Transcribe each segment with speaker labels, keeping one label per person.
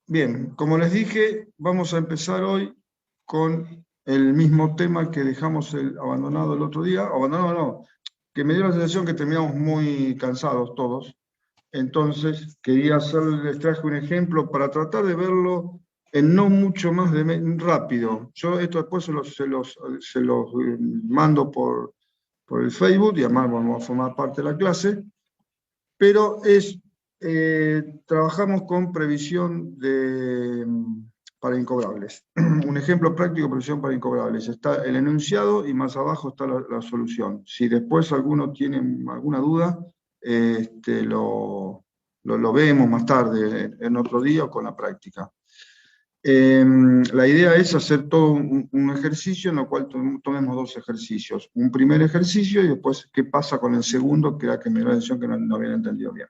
Speaker 1: Bien, como les dije, vamos a empezar hoy con el mismo tema que dejamos abandonado el otro día. Abandonado no, que me dio la sensación que terminamos muy cansados todos. Entonces, les traje un ejemplo para tratar de verlo en no mucho más rápido. Yo esto después se los mando por el Facebook y además vamos a formar parte de la clase, pero trabajamos con previsión para incobrables. Un ejemplo práctico de previsión para incobrables. Está el enunciado y más abajo está la solución. Si después alguno tiene alguna duda, lo vemos más tarde, en otro día o con la práctica. La idea es hacer todo un ejercicio en el cual tomemos dos ejercicios. Un primer ejercicio y después qué pasa con el segundo, que era que me dio la atención que no habían entendido bien.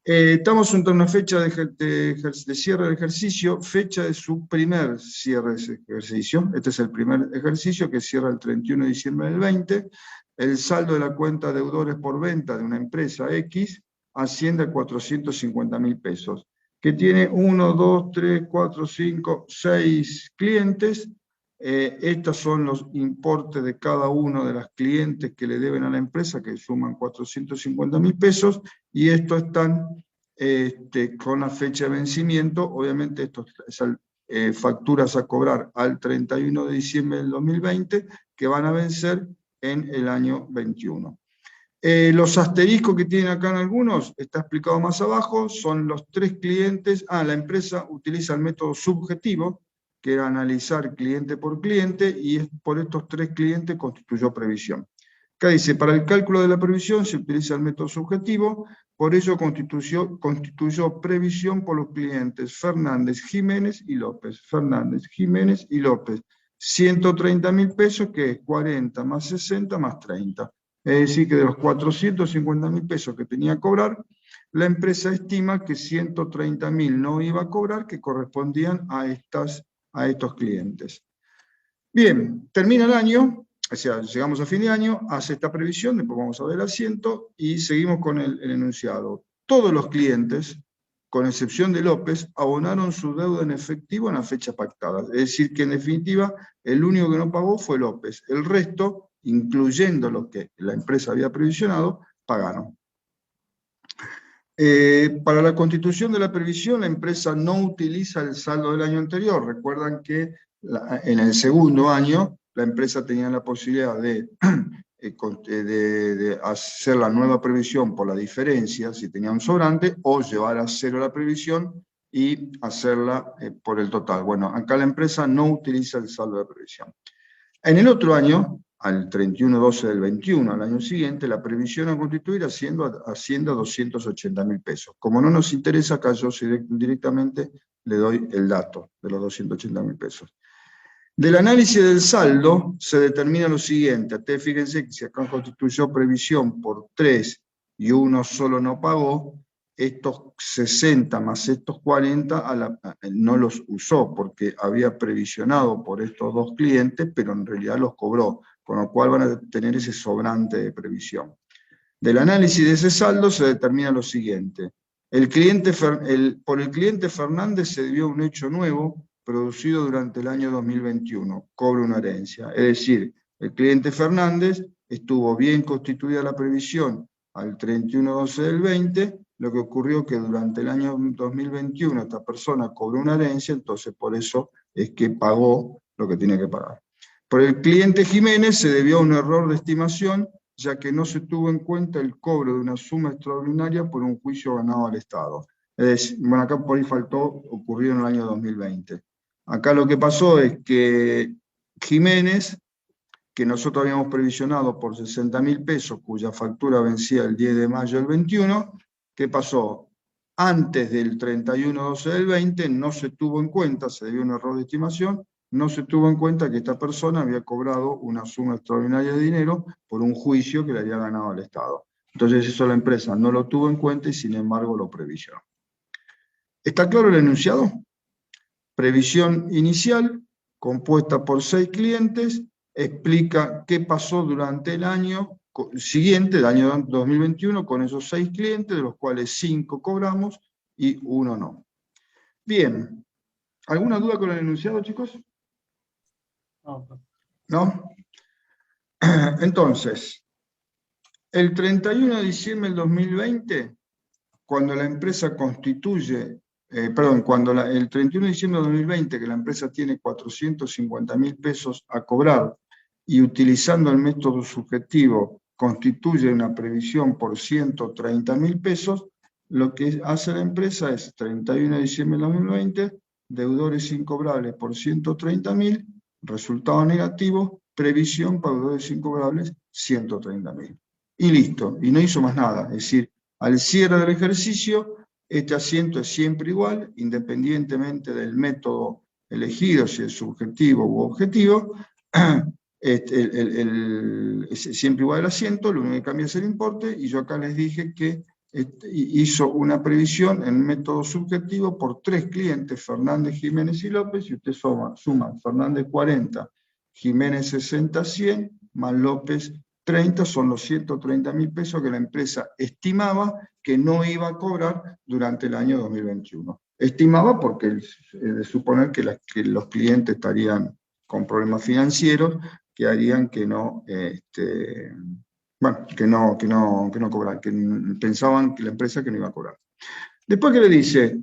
Speaker 1: Estamos ante una fecha de cierre del ejercicio, fecha de su primer cierre de ese ejercicio. Este es el primer ejercicio que cierra el 31 de diciembre del 20. El saldo de la cuenta deudores por venta de una empresa X asciende a 450.000 pesos, que tiene 1, 2, 3, 4, 5, 6 clientes. Estos son los importes de cada uno de las clientes que le deben a la empresa, que suman 450.000 pesos, y estos están con la fecha de vencimiento. Obviamente, estas facturas a cobrar al 31 de diciembre del 2020, que van a vencer en el año 21. Los asteriscos que tienen acá en algunos, está explicado más abajo, son los tres clientes. La empresa utiliza el método subjetivo, que era analizar cliente por cliente, y por estos tres clientes constituyó previsión. Acá dice, para el cálculo de la previsión se utiliza el método subjetivo, por ello constituyó previsión por los clientes Fernández, Jiménez y López. Fernández, Jiménez y López. 130.000 pesos, que es 40 más 60 más 30. Es decir, que de los 450.000 pesos que tenía que cobrar, la empresa estima que 130.000 no iba a cobrar, que correspondían a estos clientes. Bien, termina el año, o sea, llegamos a fin de año, hace esta previsión, después vamos a ver el asiento, y seguimos con el enunciado. Todos los clientes, con excepción de López, abonaron su deuda en efectivo en la fecha pactada. Es decir, que en definitiva, el único que no pagó fue López. El resto, incluyendo lo que la empresa había previsionado, pagaron. Para la constitución de la previsión, la empresa no utiliza el saldo del año anterior. Recuerdan que en el segundo año la empresa tenía la posibilidad de hacer la nueva previsión por la diferencia, si tenía un sobrante, o llevar a cero la previsión y hacerla por el total. Bueno, acá la empresa no utiliza el saldo de previsión. En el otro año, al 31/12 del 21, al año siguiente, la previsión a constituir asciende a 280.000 pesos. Como no nos interesa, acá yo directamente le doy el dato de los 280.000 pesos. Del análisis del saldo se determina lo siguiente. Ustedes fíjense que si acá constituyó previsión por 3 y uno solo no pagó, estos 60 más estos 40 no los usó porque había previsionado por estos dos clientes, pero en realidad los cobró, con lo cual van a tener ese sobrante de previsión. Del análisis de ese saldo se determina lo siguiente. Por el cliente Fernández se debió un hecho nuevo producido durante el año 2021, cobra una herencia. Es decir, el cliente Fernández estuvo bien constituida la previsión al 31/12 del 20, lo que ocurrió que durante el año 2021 esta persona cobró una herencia, entonces por eso es que pagó lo que tenía que pagar. Por el cliente Jiménez se debió a un error de estimación, ya que no se tuvo en cuenta el cobro de una suma extraordinaria por un juicio ganado al Estado. Es decir, bueno, acá por ahí ocurrió en el año 2020. Acá lo que pasó es que Jiménez, que nosotros habíamos previsionado por 60.000 pesos, cuya factura vencía el 10 de mayo del 21, ¿qué pasó? Antes del 31/12 del 20 no se tuvo en cuenta, se debió a un error de estimación, no se tuvo en cuenta que esta persona había cobrado una suma extraordinaria de dinero por un juicio que le había ganado al Estado. Entonces eso la empresa no lo tuvo en cuenta y sin embargo lo previsionó. ¿Está claro el enunciado? Previsión inicial, compuesta por 6 clientes, explica qué pasó durante el año siguiente, el año 2021, con esos 6 clientes, de los cuales 5 cobramos y 1 no. Bien. ¿Alguna duda con el enunciado, chicos?
Speaker 2: No.
Speaker 1: ¿No? Entonces, el 31 de diciembre del 2020, cuando la empresa constituye, el 31 de diciembre de 2020, que la empresa tiene 450.000 pesos a cobrar y utilizando el método subjetivo constituye una previsión por 130.000 pesos, lo que hace la empresa es 31 de diciembre de 2020, deudores incobrables por 130.000, resultado negativo, previsión para deudores incobrables 130.000. Y listo, y no hizo más nada, es decir, al cierre del ejercicio, este asiento es siempre igual, independientemente del método elegido, si es subjetivo u objetivo, es siempre igual el asiento, lo único que cambia es el importe, y yo acá les dije que hizo una previsión en método subjetivo por 3 clientes, Fernández, Jiménez y López, y usted suma Fernández 40, Jiménez 60, 100, más López 30, son los 130.000 pesos que la empresa estimaba que no iba a cobrar durante el año 2021. Estimaba porque de suponer que los clientes estarían con problemas financieros que harían que no, que no cobraran, que pensaban que la empresa que no iba a cobrar. Después que le dice,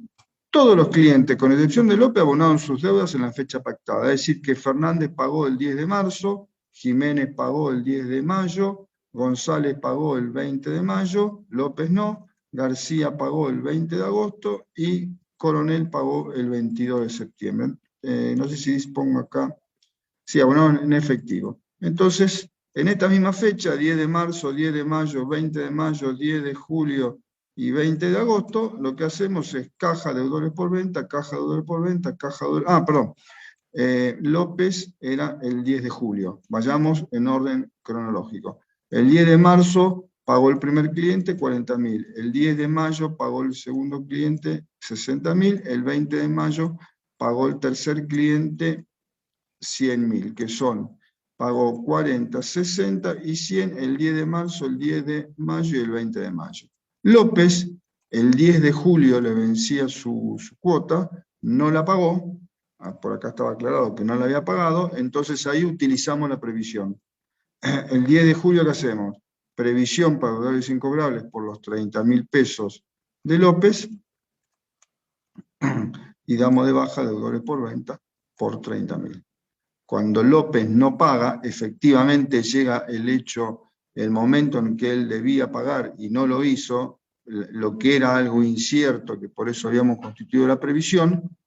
Speaker 1: todos los clientes, con excepción de López, abonaron sus deudas en la fecha pactada. Es decir, que Fernández pagó el 10 de marzo, Jiménez pagó el 10 de mayo, González pagó el 20 de mayo, López no, García pagó el 20 de agosto y Coronel pagó el 22 de septiembre. No sé si dispongo acá. Sí, abonaron en efectivo. Entonces, en esta misma fecha, 10 de marzo, 10 de mayo, 20 de mayo, 10 de julio y 20 de agosto, lo que hacemos es caja deudores por venta, caja deudores por venta, caja deudores... Ah, perdón. López era el 10 de julio. Vayamos en orden cronológico. El 10 de marzo pagó el primer cliente 40.000. El 10 de mayo pagó el segundo cliente 60.000. El 20 de mayo pagó el tercer cliente 100.000, que son, pagó 40, 60 y 100 el 10 de marzo, el 10 de mayo y el 20 de mayo. López, el 10 de julio le vencía su cuota, no la pagó, por acá estaba aclarado que no la había pagado, entonces ahí utilizamos la previsión. El 10 de julio, ¿qué hacemos? Previsión para deudores incobrables por los 30.000 pesos de López y damos de baja deudores por venta por 30.000. Cuando López no paga, efectivamente llega el momento en que él debía pagar y no lo hizo, lo que era algo incierto, que por eso habíamos constituido la previsión,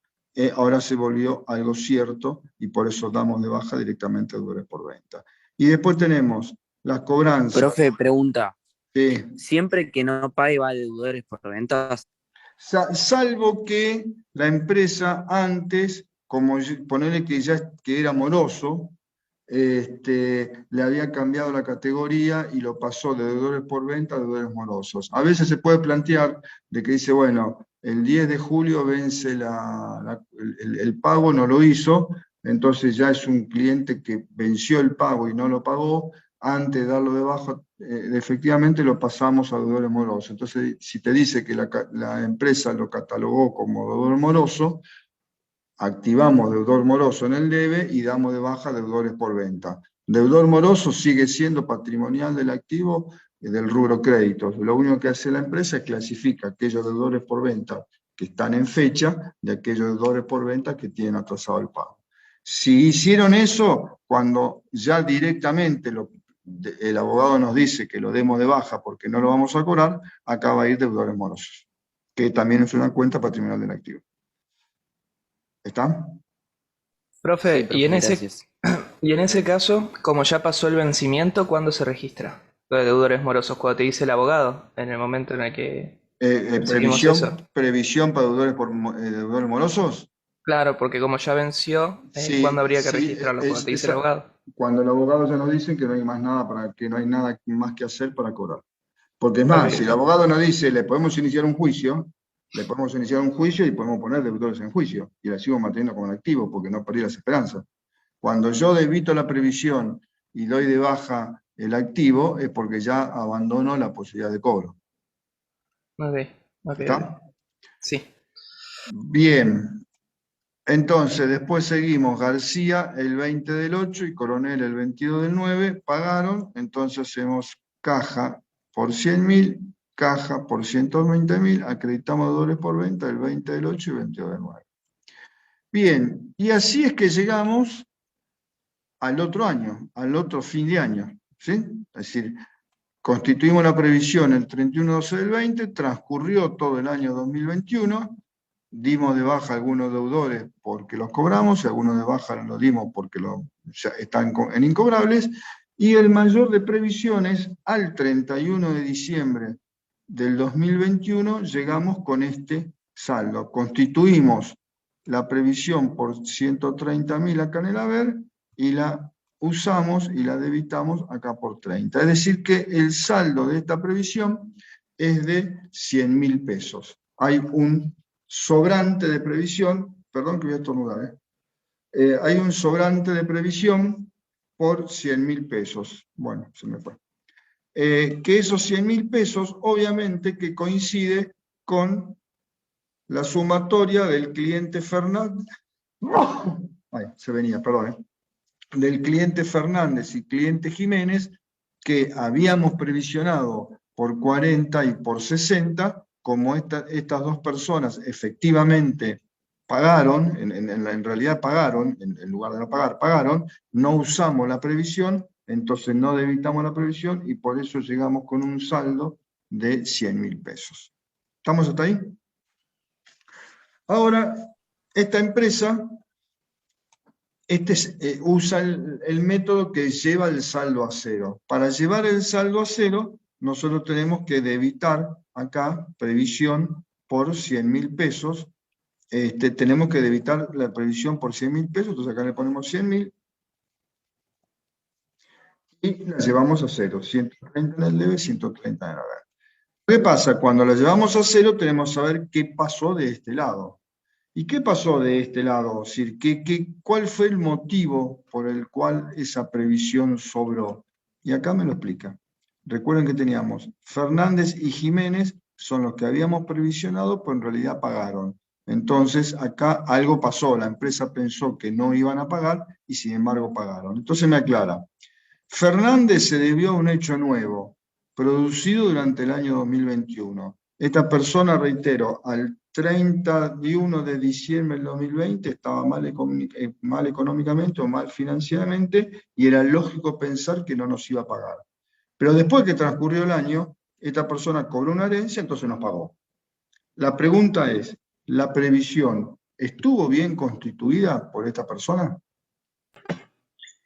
Speaker 1: ahora se volvió algo cierto y por eso damos de baja directamente deudores por venta. Y después tenemos las cobranzas.
Speaker 3: Profe, pregunta.
Speaker 1: Sí.
Speaker 3: ¿Siempre que no pague va a deudores por ventas?
Speaker 1: Salvo que la empresa antes, como ponerle que era moroso, le había cambiado la categoría y lo pasó de deudores por venta a deudores morosos. A veces se puede plantear de que dice, bueno, el 10 de julio vence el pago, no lo hizo, entonces ya es un cliente que venció el pago y no lo pagó, antes de darlo de baja, efectivamente lo pasamos a deudores morosos. Entonces, si te dice que la empresa lo catalogó como deudor moroso, activamos deudor moroso en el debe y damos de baja deudores por venta. Deudor moroso sigue siendo patrimonial del activo del rubro créditos. Lo único que hace la empresa es clasifica aquellos deudores por venta que están en fecha de aquellos deudores por venta que tienen atrasado el pago. Si hicieron eso, cuando ya directamente el abogado nos dice que lo demos de baja porque no lo vamos a cobrar, acá va a ir deudores morosos, que también es una cuenta patrimonial del activo. ¿Está?
Speaker 4: Profe,
Speaker 3: Sí, profe, gracias.
Speaker 4: y en ese caso, como ya pasó el vencimiento, ¿cuándo se registra? Lo de deudores morosos, cuando te dice el abogado, en el momento en el que seguimos eso.
Speaker 1: Previsión para deudores morosos.
Speaker 4: Claro, porque como ya venció,
Speaker 1: Sí,
Speaker 4: ¿cuándo habría que
Speaker 1: sí,
Speaker 4: registrarlo? Cuando te dice el abogado.
Speaker 1: cuando el abogado ya nos dice que no hay más nada que no hay nada más que hacer para cobrar. Porque es más,
Speaker 4: Okay.
Speaker 1: si el abogado nos dice le podemos iniciar un juicio y podemos poner deudores en juicio y la sigo manteniendo como un activo porque no perdí las esperanzas. Cuando yo debito la previsión y doy de baja el activo es porque ya abandono la posibilidad de cobro.
Speaker 4: Ok.
Speaker 1: ¿Está?
Speaker 4: Sí.
Speaker 1: Bien. Entonces, después seguimos, García el 20 del 8 y Coronel el 22 del 9, pagaron, entonces hacemos caja por 100.000, caja por 120.000, acreditamos deudores por venta el 20 del 8 y 22 del 9. Bien, y así es que llegamos al otro año, al otro fin de año, ¿sí? Es decir, constituimos la previsión el 31/12 del 20, transcurrió todo el año 2021, dimos de baja algunos deudores porque los cobramos, y algunos de baja los dimos porque ya están en incobrables, y el mayor de previsiones, al 31 de diciembre del 2021, llegamos con este saldo. Constituimos la previsión por 130.000 acá en el haber, y la usamos y la debitamos acá por 30. Es decir que el saldo de esta previsión es de 100.000 pesos. Hay un sobrante de previsión, perdón que voy a estornudar, hay un sobrante de previsión por 100.000 pesos. Bueno, se me fue. Que esos 100.000 pesos, obviamente, que coincide con la sumatoria del cliente Fernández. Ay, se venía, perdón. Del cliente Fernández y cliente Jiménez, que habíamos previsionado por 40 y por 60, como estas dos personas efectivamente pagaron, en realidad pagaron, en lugar de no pagar, pagaron, no usamos la previsión, entonces no debitamos la previsión y por eso llegamos con un saldo de 100.000 pesos. ¿Estamos hasta ahí? Ahora, esta empresa usa el método que lleva el saldo a cero. Para llevar el saldo a cero, nosotros tenemos que debitar acá previsión por 100.000 pesos. Tenemos que debitar la previsión por 100.000 pesos, entonces acá le ponemos 100.000 y la llevamos a cero. 130 en el debe, 130 en el haber. ¿Qué pasa? Cuando la llevamos a cero, tenemos que saber qué pasó de este lado. ¿Y qué pasó de este lado? Es decir, ¿cuál fue el motivo por el cual esa previsión sobró? Y acá me lo explica. Recuerden que teníamos Fernández y Jiménez, son los que habíamos previsionado, pero en realidad pagaron. Entonces acá algo pasó, la empresa pensó que no iban a pagar y sin embargo pagaron. Entonces me aclara. Fernández se debió a un hecho nuevo, producido durante el año 2021. Esta persona, reitero, al 31 de diciembre del 2020 estaba mal económicamente o mal financieramente y era lógico pensar que no nos iba a pagar. Pero después que transcurrió el año, esta persona cobró una herencia, entonces nos pagó. La pregunta es, ¿la previsión estuvo bien constituida por esta persona?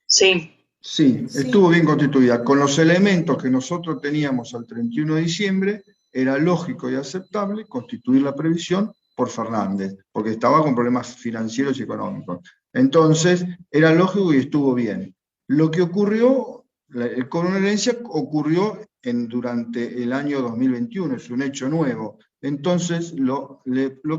Speaker 2: Sí.
Speaker 1: Sí, estuvo bien constituida. Con los elementos que nosotros teníamos al 31 de diciembre, era lógico y aceptable constituir la previsión por Fernández, porque estaba con problemas financieros y económicos. Entonces, era lógico y estuvo bien. Lo que ocurrió, el cobro de herencia ocurrió durante el año 2021, es un hecho nuevo. Entonces, lo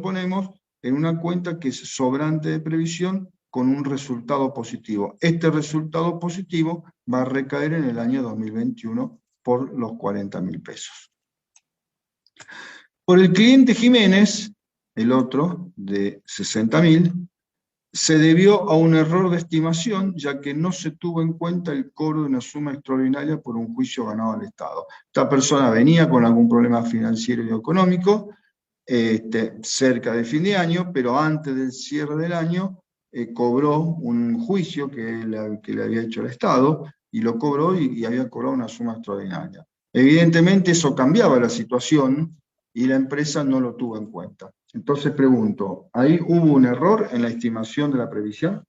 Speaker 1: ponemos en una cuenta que es sobrante de previsión, con un resultado positivo. Este resultado positivo va a recaer en el año 2021 por los 40.000 pesos. Por el cliente Jiménez, el otro de 60.000, se debió a un error de estimación, ya que no se tuvo en cuenta el cobro de una suma extraordinaria por un juicio ganado al Estado. Esta persona venía con algún problema financiero y económico, cerca de fin de año, pero antes del cierre del año, cobró un juicio que le había hecho el Estado, y lo cobró y había cobrado una suma extraordinaria. Evidentemente eso cambiaba la situación y la empresa no lo tuvo en cuenta. Entonces pregunto, ¿ahí hubo un error en la estimación de la previsión?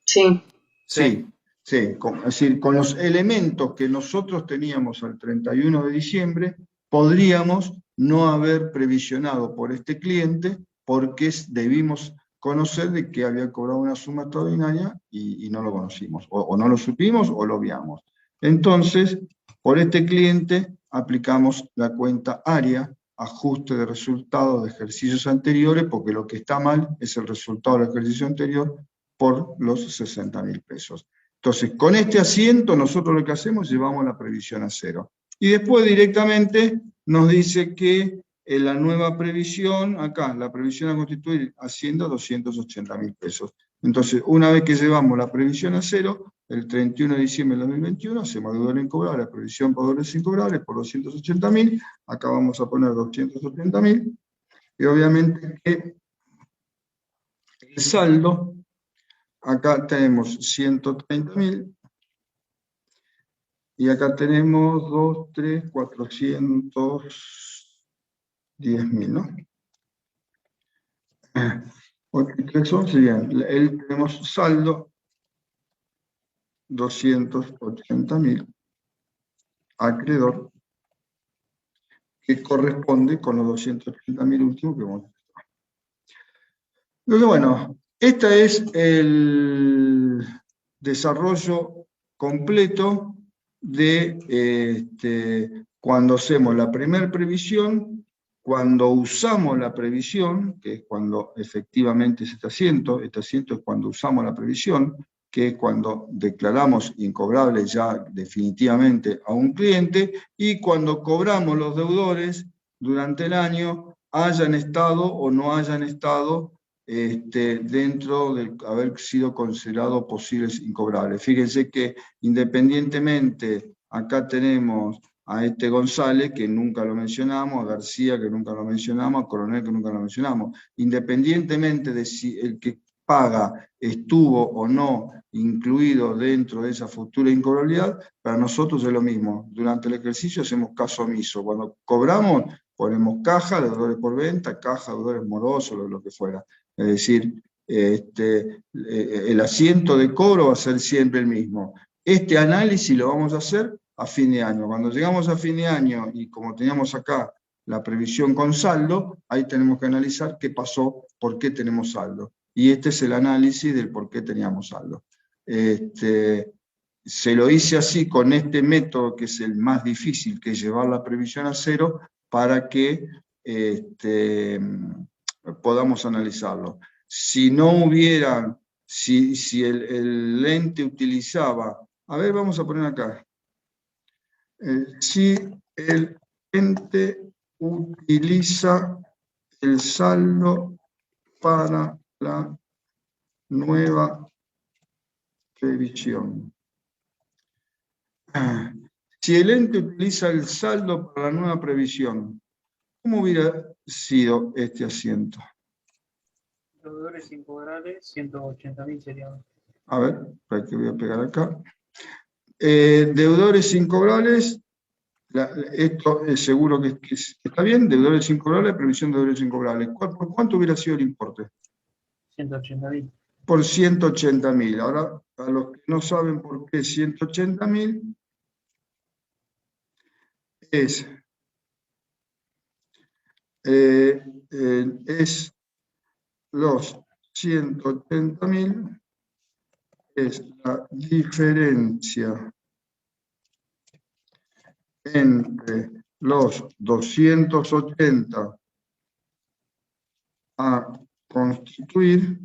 Speaker 2: Sí.
Speaker 1: Sí. Es decir, con los elementos que nosotros teníamos al 31 de diciembre, podríamos no haber previsionado por este cliente porque debimos conocer de que había cobrado una suma extraordinaria y no lo conocimos, o no lo supimos o lo obviamos. Entonces, por este cliente aplicamos la cuenta área, ajuste de resultados de ejercicios anteriores, porque lo que está mal es el resultado del ejercicio anterior por los 60.000 pesos. Entonces, con este asiento nosotros lo que hacemos es llevamos la previsión a cero. Y después directamente nos dice que en la nueva previsión, acá, la previsión a constituir Hacienda 280.000 pesos. Entonces, una vez que llevamos la previsión a cero, el 31 de diciembre del 2021, hacemos deudores incobrables, la previsión por deudores incobrables por 280.000, acá vamos a poner 280.000, y obviamente que el saldo, acá tenemos 130.000, y acá tenemos 2, 3, 410.000, ¿no? 8 y 3 son, serían, tenemos saldo 280.000, acreedor, que corresponde con los 280.000 últimos que vamos a hacer. Entonces, bueno, este es el desarrollo completo de cuando hacemos la primera previsión, cuando usamos la previsión, que es cuando efectivamente este asiento es cuando usamos la previsión, que es cuando declaramos incobrable ya definitivamente a un cliente, y cuando cobramos los deudores durante el año, hayan estado o no hayan estado dentro de haber sido considerados posibles incobrables. Fíjense que independientemente, acá tenemos a González, que nunca lo mencionamos, a García, que nunca lo mencionamos, a Coronel, que nunca lo mencionamos. Independientemente de si el que paga estuvo o no incluido dentro de esa futura incobrabilidad, para nosotros es lo mismo. Durante el ejercicio hacemos caso omiso. Cuando cobramos, ponemos caja, deudores por venta, caja, deudores morosos, lo que fuera. Es decir, el asiento de cobro va a ser siempre el mismo. Este análisis lo vamos a hacer a fin de año. Cuando llegamos a fin de año, y como teníamos acá la previsión con saldo, ahí tenemos que analizar qué pasó, por qué tenemos saldo. Y este es el análisis del por qué teníamos saldo. Se lo hice así con este método, que es el más difícil, que es llevar la previsión a cero, para que podamos analizarlo. Si no hubiera, si el ente utilizaba, a ver, vamos a poner acá, si el ente utiliza el saldo para la nueva previsión. Si el ente utiliza el saldo para la nueva previsión, ¿cómo hubiera sido este asiento?
Speaker 5: Deudores incobrables, 180.000 serían.
Speaker 1: A ver, para que voy a pegar acá. Deudores incobrables, esto es seguro que está bien, deudores incobrables, previsión de deudores incobrables. ¿Por cuánto hubiera sido el importe?
Speaker 5: 180.000.
Speaker 1: Por 180.000. Ahora, a los que no saben por qué 180.000, es los 180.000, es la diferencia entre los 280 a constituir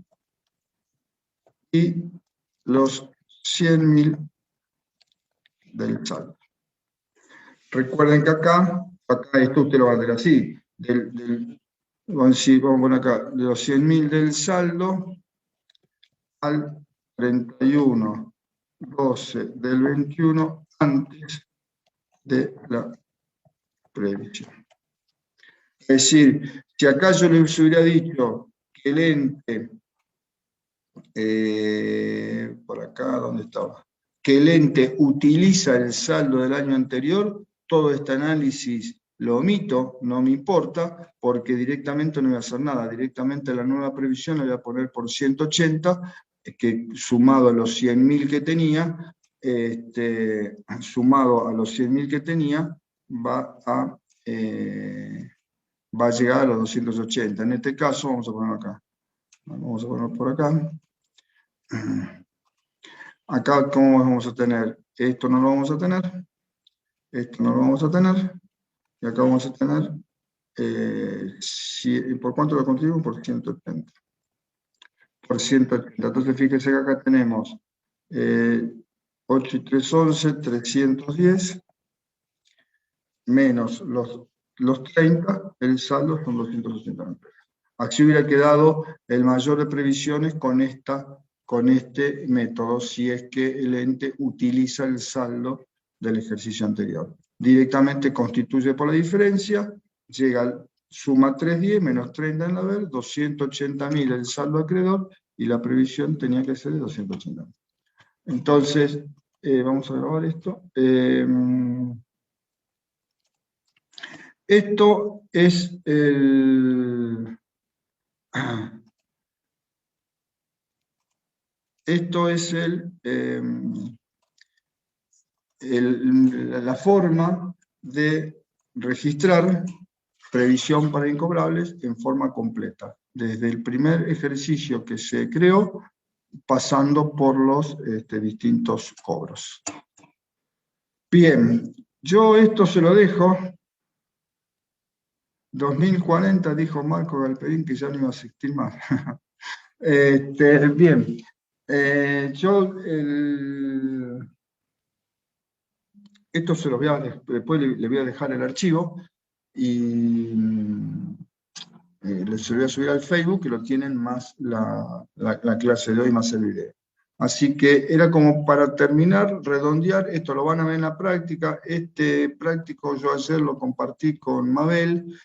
Speaker 1: y los 100.000 del saldo. Recuerden que acá esto usted lo va a ver así, vamos a poner acá, de los 100.000 del saldo al 31/12 del 21 antes de la previsión. Es decir, si acá yo les hubiera dicho que el ente, por acá, ¿dónde estaba? Que el ente utiliza el saldo del año anterior, todo este análisis lo omito, no me importa, porque directamente no voy a hacer nada. Directamente la nueva previsión la voy a poner por 180, que sumado a los 100.000 que tenía, sumado a los 100.000 que tenía, va a llegar a los 280. En este caso, vamos a ponerlo acá. Vamos a ponerlo por acá. Acá, ¿cómo vamos a tener? Esto no lo vamos a tener. Esto no lo vamos a tener. Y acá vamos a tener, ¿por cuánto lo contribuyen? Por 180. Por 180. Entonces, fíjense que acá tenemos 8 y 3, 11, 310, menos los los 30, el saldo son 280.000 pesos. Así hubiera quedado el mayor de previsiones con este método, si es que el ente utiliza el saldo del ejercicio anterior. Directamente constituye por la diferencia, llega, suma 310 menos 30 en la haber, 280.000 el saldo acreedor, y la previsión tenía que ser de 280.000. Entonces, vamos a grabar esto. Esto es el... Esto es la forma de registrar previsión para incobrables en forma completa, desde el primer ejercicio que se creó, pasando por los distintos cobros. Bien, yo esto se lo dejo. 2040 dijo Marco Galperín que ya no iba a asistir más. Bien, esto se lo voy a, después le voy a dejar el archivo y se lo voy a subir al Facebook, que lo tienen más la clase de hoy, más el video. Así que era como para terminar, redondear, esto lo van a ver en la práctica. Este práctico yo ayer lo compartí con Mabel.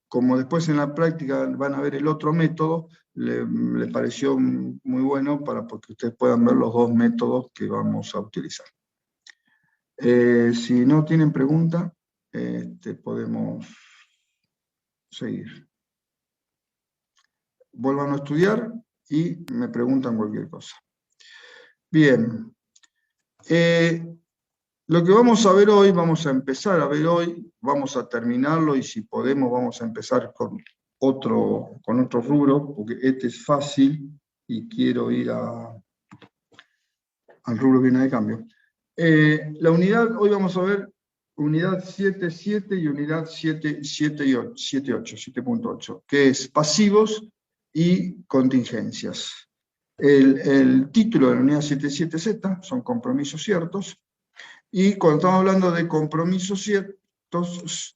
Speaker 1: Como después en la práctica van a ver el otro método, le pareció muy bueno porque ustedes puedan ver los dos métodos que vamos a utilizar. Si no tienen pregunta, podemos seguir. Vuelvan a estudiar y me preguntan cualquier cosa. Bien. Lo que vamos a ver hoy, vamos a empezar a ver hoy, vamos a terminarlo y si podemos vamos a empezar con otro rubro, porque este es fácil y quiero ir al rubro que viene de cambio. La unidad, hoy vamos a ver unidad 7.7 y unidad 7.8, que es pasivos y contingencias. El título de la unidad 7.7Z son compromisos ciertos, y cuando estamos hablando de compromisos ciertos,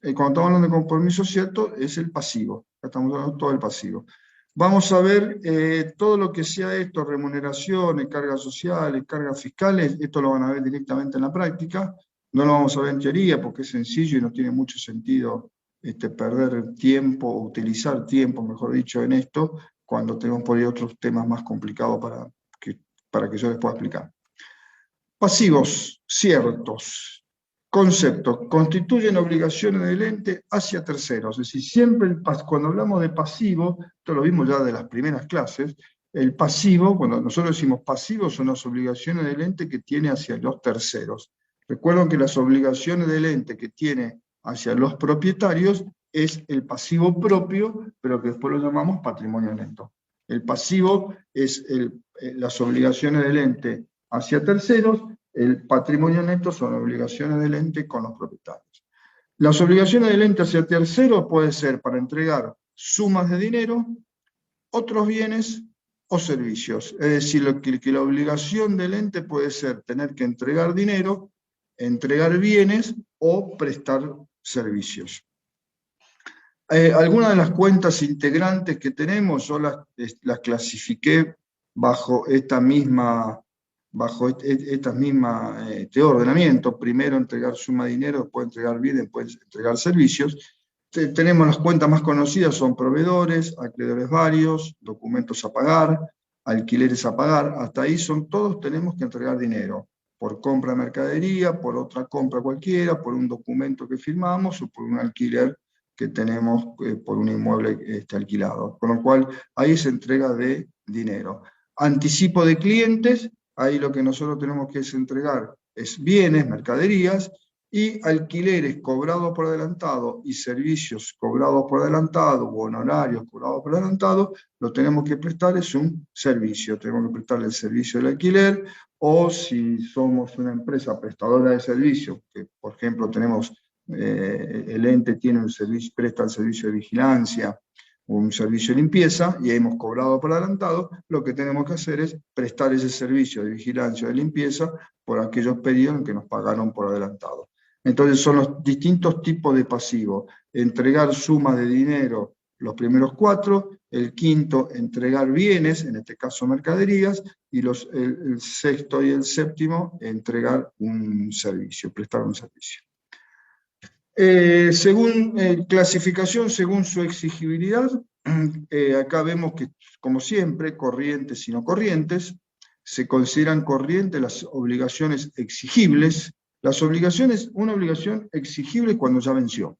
Speaker 1: es el pasivo. Estamos hablando de todo el pasivo. Vamos a ver todo lo que sea esto, remuneraciones, cargas sociales, cargas fiscales, esto lo van a ver directamente en la práctica. No lo vamos a ver en teoría porque es sencillo y no tiene mucho sentido perder tiempo, o utilizar tiempo, mejor dicho, en esto, cuando tenemos por ahí otros temas más complicados para que yo les pueda explicar. Pasivos ciertos. Concepto. Constituyen obligaciones del ente hacia terceros. Es decir, siempre cuando hablamos de pasivo, esto lo vimos ya de las primeras clases, el pasivo, cuando nosotros decimos pasivo, son las obligaciones del ente que tiene hacia los terceros. Recuerden que las obligaciones del ente que tiene hacia los propietarios es el pasivo propio, pero que después lo llamamos patrimonio neto. El pasivo es las obligaciones del ente hacia terceros, el patrimonio neto son obligaciones del ente con los propietarios. Las obligaciones del ente hacia terceros puede ser para entregar sumas de dinero, otros bienes o servicios. Es decir, que la obligación del ente puede ser tener que entregar dinero, entregar bienes o prestar servicios. Algunas de las cuentas integrantes que tenemos, yo las clasifiqué bajo esta misma ordenamiento. Primero entregar suma de dinero, después entregar bienes, después entregar servicios. Tenemos las cuentas más conocidas, son proveedores, acreedores varios, documentos a pagar, alquileres a pagar. Hasta ahí todos tenemos que entregar dinero, por compra de mercadería, por otra compra cualquiera, por un documento que firmamos o por un alquiler que tenemos por un inmueble alquilado. Con lo cual, ahí se entrega de dinero. Anticipo de clientes, ahí lo que nosotros tenemos que entregar es bienes, mercaderías, y alquileres cobrados por adelantado y servicios cobrados por adelantado o honorarios cobrados por adelantado, lo tenemos que prestar, es un servicio. Tenemos que prestarle el servicio del alquiler, o si somos una empresa prestadora de servicios, que por ejemplo tenemos, el ente tiene un servicio, presta el servicio de vigilancia, un servicio de limpieza, y hemos cobrado por adelantado, lo que tenemos que hacer es prestar ese servicio de vigilancia o de limpieza por aquellos periodos en que nos pagaron por adelantado. Entonces son los distintos tipos de pasivo. Entregar suma de dinero los primeros 4, el quinto, entregar bienes, en este caso mercaderías, y el sexto y el séptimo, entregar un servicio, prestar un servicio. Según clasificación, según su exigibilidad, acá vemos que, como siempre, corrientes y no corrientes, se consideran corrientes las obligaciones exigibles. Las obligaciones, una obligación exigible cuando ya venció.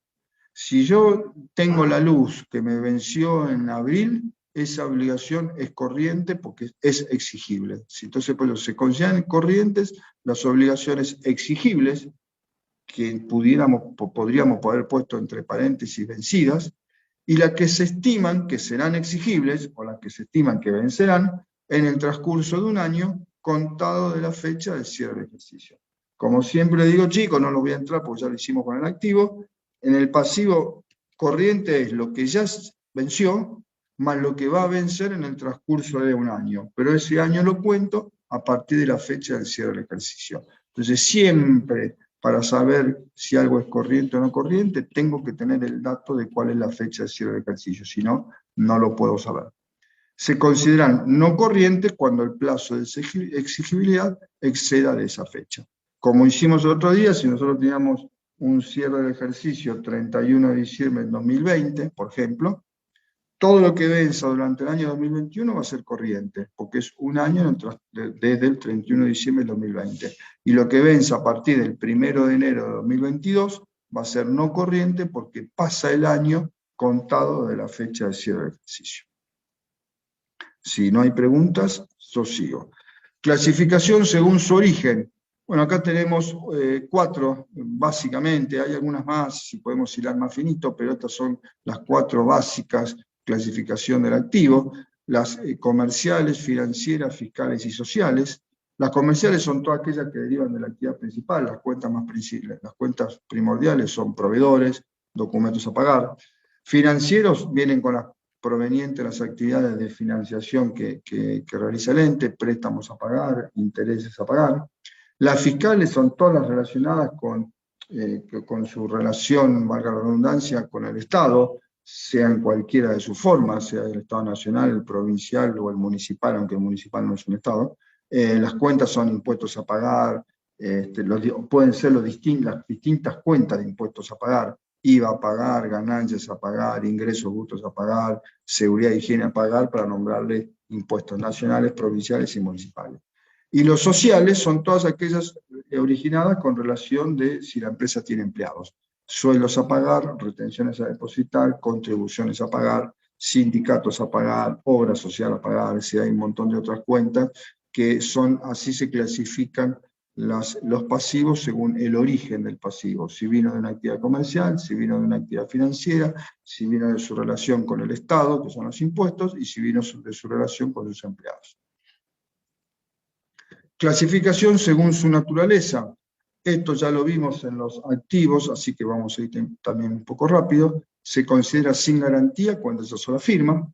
Speaker 1: Si yo tengo la luz que me venció en abril, esa obligación es corriente porque es exigible. Entonces, pues, se consideran corrientes las obligaciones exigibles, que podríamos haber puesto entre paréntesis vencidas, y las que se estiman que serán exigibles, o las que se estiman que vencerán, en el transcurso de un año, contado de la fecha del cierre del ejercicio. Como siempre digo, chicos, no lo voy a entrar porque ya lo hicimos con el activo. En el pasivo corriente es lo que ya venció, más lo que va a vencer en el transcurso de un año. Pero ese año lo cuento a partir de la fecha del cierre del ejercicio. Entonces siempre, para saber si algo es corriente o no corriente, tengo que tener el dato de cuál es la fecha del cierre del ejercicio, si no, no lo puedo saber. Se consideran no corrientes cuando el plazo de exigibilidad exceda de esa fecha. Como hicimos el otro día, si nosotros teníamos un cierre del ejercicio 31 de diciembre del 2020, por ejemplo, todo lo que venza durante el año 2021 va a ser corriente, porque es un año desde el 31 de diciembre del 2020. Y lo que venza a partir del 1 de enero de 2022 va a ser no corriente porque pasa el año contado de la fecha de cierre del ejercicio. Si no hay preguntas, yo sigo. Clasificación según su origen. Bueno, acá tenemos 4, básicamente, hay algunas más, si podemos hilar más finito, pero estas son las 4 básicas. Clasificación del activo, las comerciales, financieras, fiscales y sociales. Las comerciales son todas aquellas que derivan de la actividad principal, las cuentas primordiales son proveedores, documentos a pagar. Financieros vienen con las provenientes de las actividades de financiación que realiza el ente, préstamos a pagar, intereses a pagar. Las fiscales son todas las relacionadas con su relación, valga la redundancia, con el Estado, sea en cualquiera de sus formas, sea el Estado nacional, el provincial o el municipal, aunque el municipal no es un Estado. Las cuentas son impuestos a pagar, pueden ser las distintas cuentas de impuestos a pagar, IVA a pagar, ganancias a pagar, ingresos brutos a pagar, seguridad e higiene a pagar, para nombrarle impuestos nacionales, provinciales y municipales. Y los sociales son todas aquellas originadas con relación de si la empresa tiene empleados. Sueldos a pagar, retenciones a depositar, contribuciones a pagar, sindicatos a pagar, obra social a pagar, si hay un montón de otras cuentas que son, así se clasifican los pasivos según el origen del pasivo, si vino de una actividad comercial, si vino de una actividad financiera, si vino de su relación con el Estado, que son los impuestos, y si vino de su relación con sus empleados. Clasificación según su naturaleza. Esto ya lo vimos en los activos, así que vamos a ir también un poco rápido. Se considera sin garantía cuando es sola firma.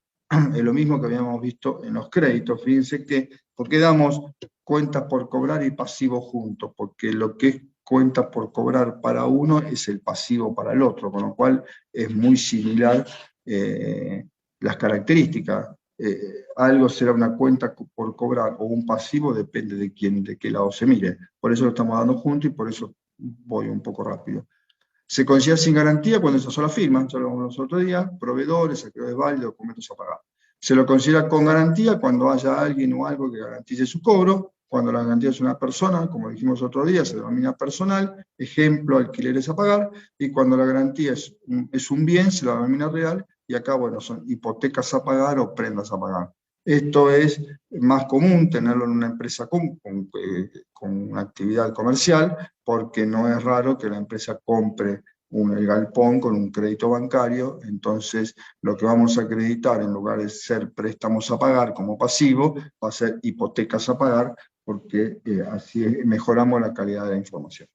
Speaker 1: Es lo mismo que habíamos visto en los créditos. Fíjense que, ¿por qué damos cuentas por cobrar y pasivo juntos? Porque lo que es cuentas por cobrar para uno es el pasivo para el otro, con lo cual es muy similar las características. Algo será una cuenta por cobrar o un pasivo, depende de qué lado se mire. Por eso lo estamos dando juntos y por eso voy un poco rápido. Se considera sin garantía cuando es una sola firma, ya lo vimos los otros días, proveedores, acreedores válidos, documentos a pagar. Se lo considera con garantía cuando haya alguien o algo que garantice su cobro. Cuando la garantía es una persona, como dijimos otro día, se denomina personal, ejemplo, alquileres a pagar, y cuando la garantía es un bien, se la denomina real, y acá, bueno, son hipotecas a pagar o prendas a pagar. Esto es más común tenerlo en una empresa con una actividad comercial, porque no es raro que la empresa compre el galpón con un crédito bancario. Entonces lo que vamos a acreditar, en lugar de ser préstamos a pagar como pasivo, va a ser hipotecas a pagar, porque así mejoramos la calidad de la información.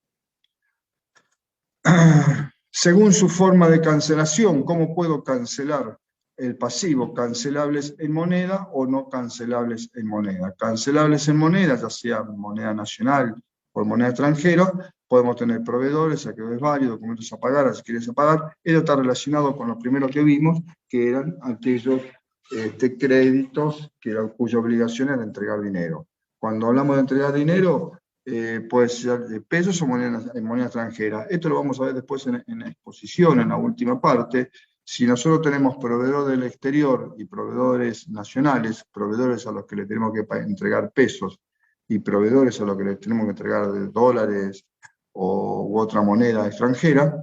Speaker 1: Según su forma de cancelación, ¿cómo puedo cancelar el pasivo? Cancelables en moneda o no cancelables en moneda. Cancelables en moneda, ya sea moneda nacional, por moneda extranjera, podemos tener proveedores, acreedores varios, documentos a pagar, si quieres a pagar. Eso está relacionado con lo primero que vimos, que eran aquellos créditos cuya obligación era entregar dinero. Cuando hablamos de entregar dinero, puede ser de pesos o en moneda extranjera. Esto lo vamos a ver después en la exposición, en la última parte. Si nosotros tenemos proveedores del exterior y proveedores nacionales, proveedores a los que le tenemos que entregar pesos y proveedores a los que le tenemos que entregar dólares u otra moneda extranjera,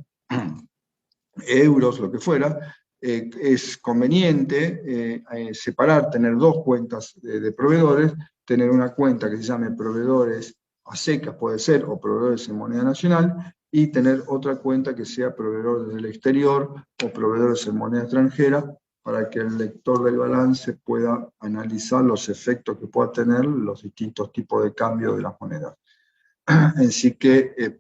Speaker 1: euros, lo que fuera, es conveniente separar, tener dos cuentas de proveedores, tener una cuenta que se llame proveedores a secas, puede ser, o proveedores en moneda nacional, y tener otra cuenta que sea proveedores del exterior o proveedores en moneda extranjera, para que el lector del balance pueda analizar los efectos que pueda tener los distintos tipos de cambio de las monedas. Así que,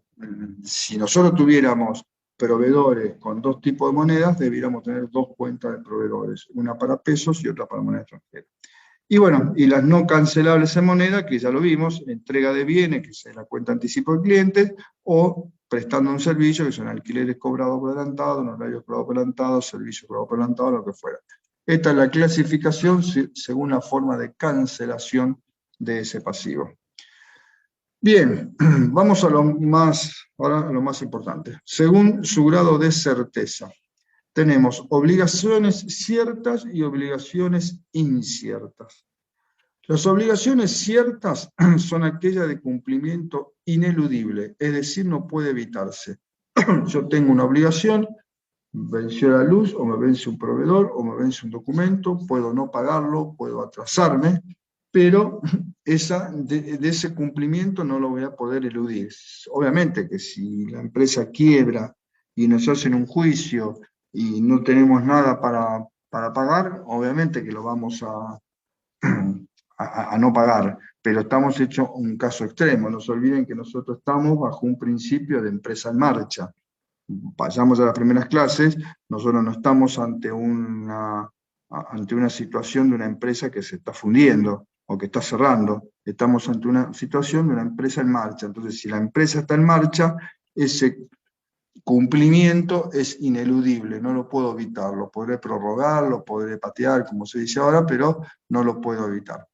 Speaker 1: si nosotros tuviéramos proveedores con dos tipos de monedas, debiéramos tener dos cuentas de proveedores, una para pesos y otra para moneda extranjera. Y bueno, y las no cancelables en moneda, que ya lo vimos, entrega de bienes, que es la cuenta anticipo de clientes, o prestando un servicio, que son alquileres cobrados por adelantado, honorarios cobrados por adelantado, servicios cobrados por adelantado, lo que fuera. Esta es la clasificación según la forma de cancelación de ese pasivo. Bien, vamos a ahora a lo más importante. Según su grado de certeza, tenemos obligaciones ciertas y obligaciones inciertas. Las obligaciones ciertas son aquellas de cumplimiento ineludible, es decir, no puede evitarse. Yo tengo una obligación, venció la luz, o me vence un proveedor, o me vence un documento, puedo no pagarlo, puedo atrasarme, pero de ese cumplimiento no lo voy a poder eludir. Obviamente que si la empresa quiebra y nos hacen un juicio y no tenemos nada para pagar, obviamente que lo vamos a no pagar, pero estamos hechos un caso extremo. No se olviden que nosotros estamos bajo un principio de empresa en marcha. Vayamos a las primeras clases, nosotros no estamos ante una situación de una empresa que se está fundiendo o que está cerrando, estamos ante una situación de una empresa en marcha. Entonces, si la empresa está en marcha, ese cumplimiento es ineludible, no lo puedo evitar, lo podré prorrogar, lo podré patear, como se dice ahora, pero no lo puedo evitar.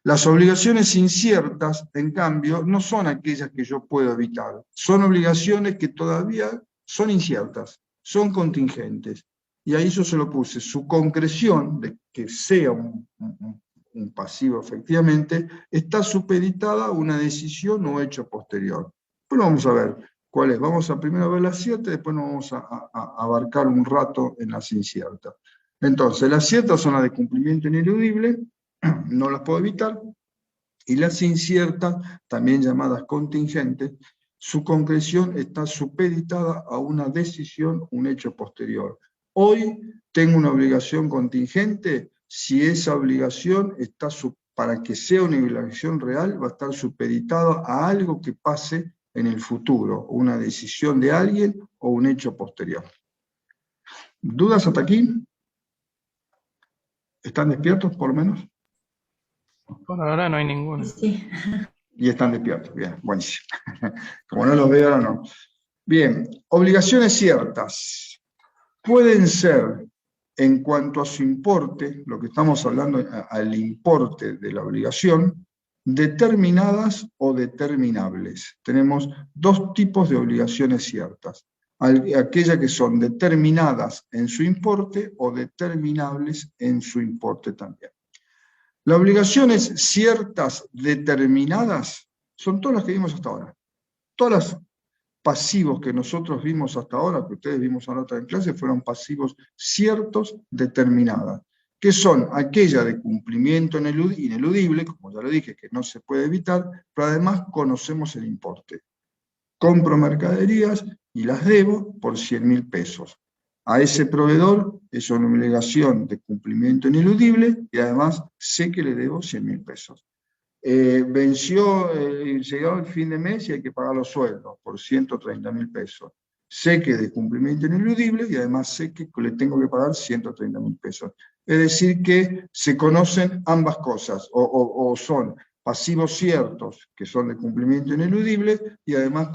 Speaker 1: Las obligaciones inciertas, en cambio, no son aquellas que yo puedo evitar, son obligaciones que todavía son inciertas, son contingentes. Y ahí yo se lo puse, su concreción, de que sea un pasivo efectivamente, está supeditada a una decisión o hecho posterior. Bueno, vamos a ver cuál es. Vamos a primero ver las ciertas, después nos vamos a abarcar un rato en las inciertas. Entonces, las ciertas son las de cumplimiento ineludible, no las puedo evitar, y las inciertas, también llamadas contingentes, su concreción está supeditada a una decisión, un hecho posterior. Hoy tengo una obligación contingente, si esa obligación está, para que sea una obligación real, va a estar supeditada a algo que pase en el futuro, una decisión de alguien o un hecho posterior. ¿Dudas hasta aquí? ¿Están despiertos por lo menos?
Speaker 4: Por ahora no hay ninguno.
Speaker 2: Sí.
Speaker 1: Y están despiertos, bien, buenísimo. Como no los veo ahora, no. Bien, obligaciones ciertas. Pueden ser, en cuanto a su importe, lo que estamos hablando, al importe de la obligación, determinadas o determinables. Tenemos dos tipos de obligaciones ciertas. Aquellas que son determinadas en su importe o determinables en su importe también. Las obligaciones ciertas determinadas son todas las que vimos hasta ahora. Todas las pasivos que nosotros vimos hasta ahora, que ustedes vimos ahora en clase, fueron pasivos ciertos determinadas, que son aquellas de cumplimiento ineludible, como ya lo dije, que no se puede evitar, pero además conocemos el importe. Compro mercaderías y las debo por 100.000 pesos. A ese proveedor es una obligación de cumplimiento ineludible y además sé que le debo 100.000 pesos. Llegó el fin de mes y hay que pagar los sueldos por 130.000 pesos. Sé que es de cumplimiento ineludible y además sé que le tengo que pagar 130.000 pesos. Es decir que se conocen ambas cosas, o son pasivos ciertos, que son de cumplimiento ineludible, y además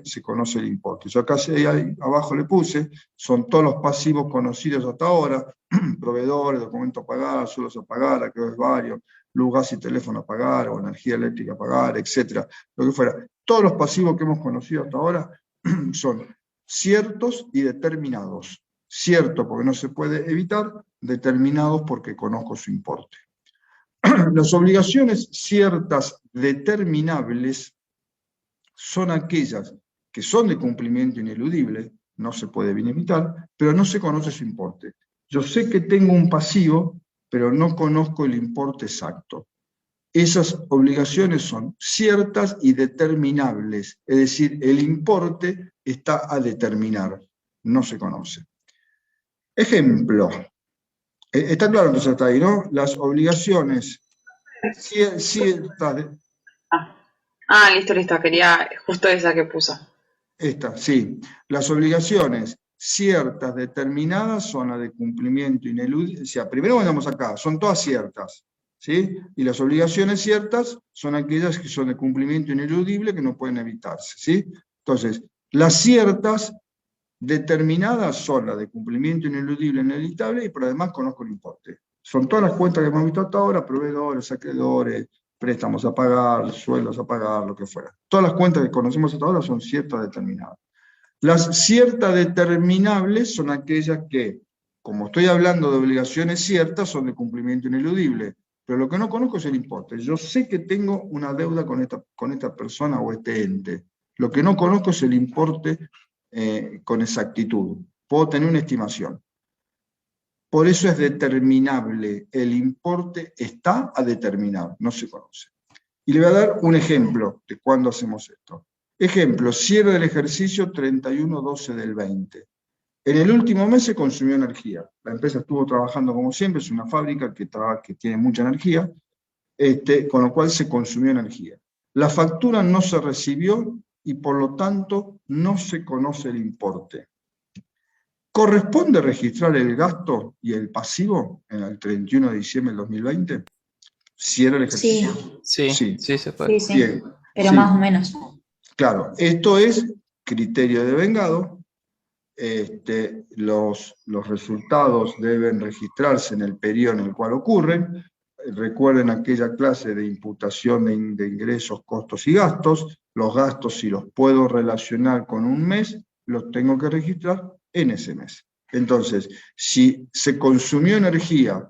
Speaker 1: se conoce el importe. Yo acá ahí abajo le puse, son todos los pasivos conocidos hasta ahora, proveedores, documentos a pagar, sueldos a pagar, acreedores varios, luz, gas y teléfono a pagar, o energía eléctrica a pagar, etcétera, lo que fuera. Todos los pasivos que hemos conocido hasta ahora son ciertos y determinados. Cierto porque no se puede evitar, determinados porque conozco su importe. Las obligaciones ciertas determinables son aquellas que son de cumplimiento ineludible, no se puede bien evitar, pero no se conoce su importe. Yo sé que tengo un pasivo, pero no conozco el importe exacto. Esas obligaciones son ciertas y determinables, es decir, el importe está a determinar, no se conoce. Ejemplo. Está claro entonces hasta ahí, ¿no? Las obligaciones ciertas...
Speaker 2: Listo, quería justo esa que puso.
Speaker 1: Esta, sí. Las obligaciones ciertas determinadas son las de cumplimiento ineludible. O sea, primero vayamos acá, son todas ciertas, ¿sí? Y las obligaciones ciertas son aquellas que son de cumplimiento ineludible que no pueden evitarse, ¿sí? Entonces, las ciertas determinadas son las de cumplimiento ineludible, inevitable, y por además conozco el importe. Son todas las cuentas que hemos visto hasta ahora, proveedores, acreedores, préstamos a pagar, sueldos a pagar, lo que fuera. Todas las cuentas que conocemos hasta ahora son ciertas determinadas. Las ciertas determinables son aquellas que, como estoy hablando de obligaciones ciertas, son de cumplimiento ineludible, pero lo que no conozco es el importe. Yo sé que tengo una deuda con esta persona o este ente. Lo que no conozco es el importe con exactitud. Puedo tener una estimación. Por eso es determinable. El importe está a determinar, no se conoce. Y le voy a dar un ejemplo de cuándo hacemos esto. Ejemplo, cierre del ejercicio 31/12 del 20. En el último mes se consumió energía. La empresa estuvo trabajando como siempre, es una fábrica que tiene mucha energía, con lo cual se consumió energía. La factura no se recibió y por lo tanto no se conoce el importe. ¿Corresponde registrar el gasto y el pasivo en el 31 de diciembre del 2020? ¿Cierra el ejercicio?
Speaker 4: Sí, se puede.
Speaker 6: Sí,
Speaker 1: Bien.
Speaker 6: pero
Speaker 1: Sí.
Speaker 6: más o menos.
Speaker 1: Claro, esto es criterio de vengado. Los resultados deben registrarse en el periodo en el cual ocurren. Recuerden aquella clase de imputación de ingresos, costos y gastos. Los gastos, si los puedo relacionar con un mes, los tengo que registrar en ese mes. Entonces, si se consumió energía,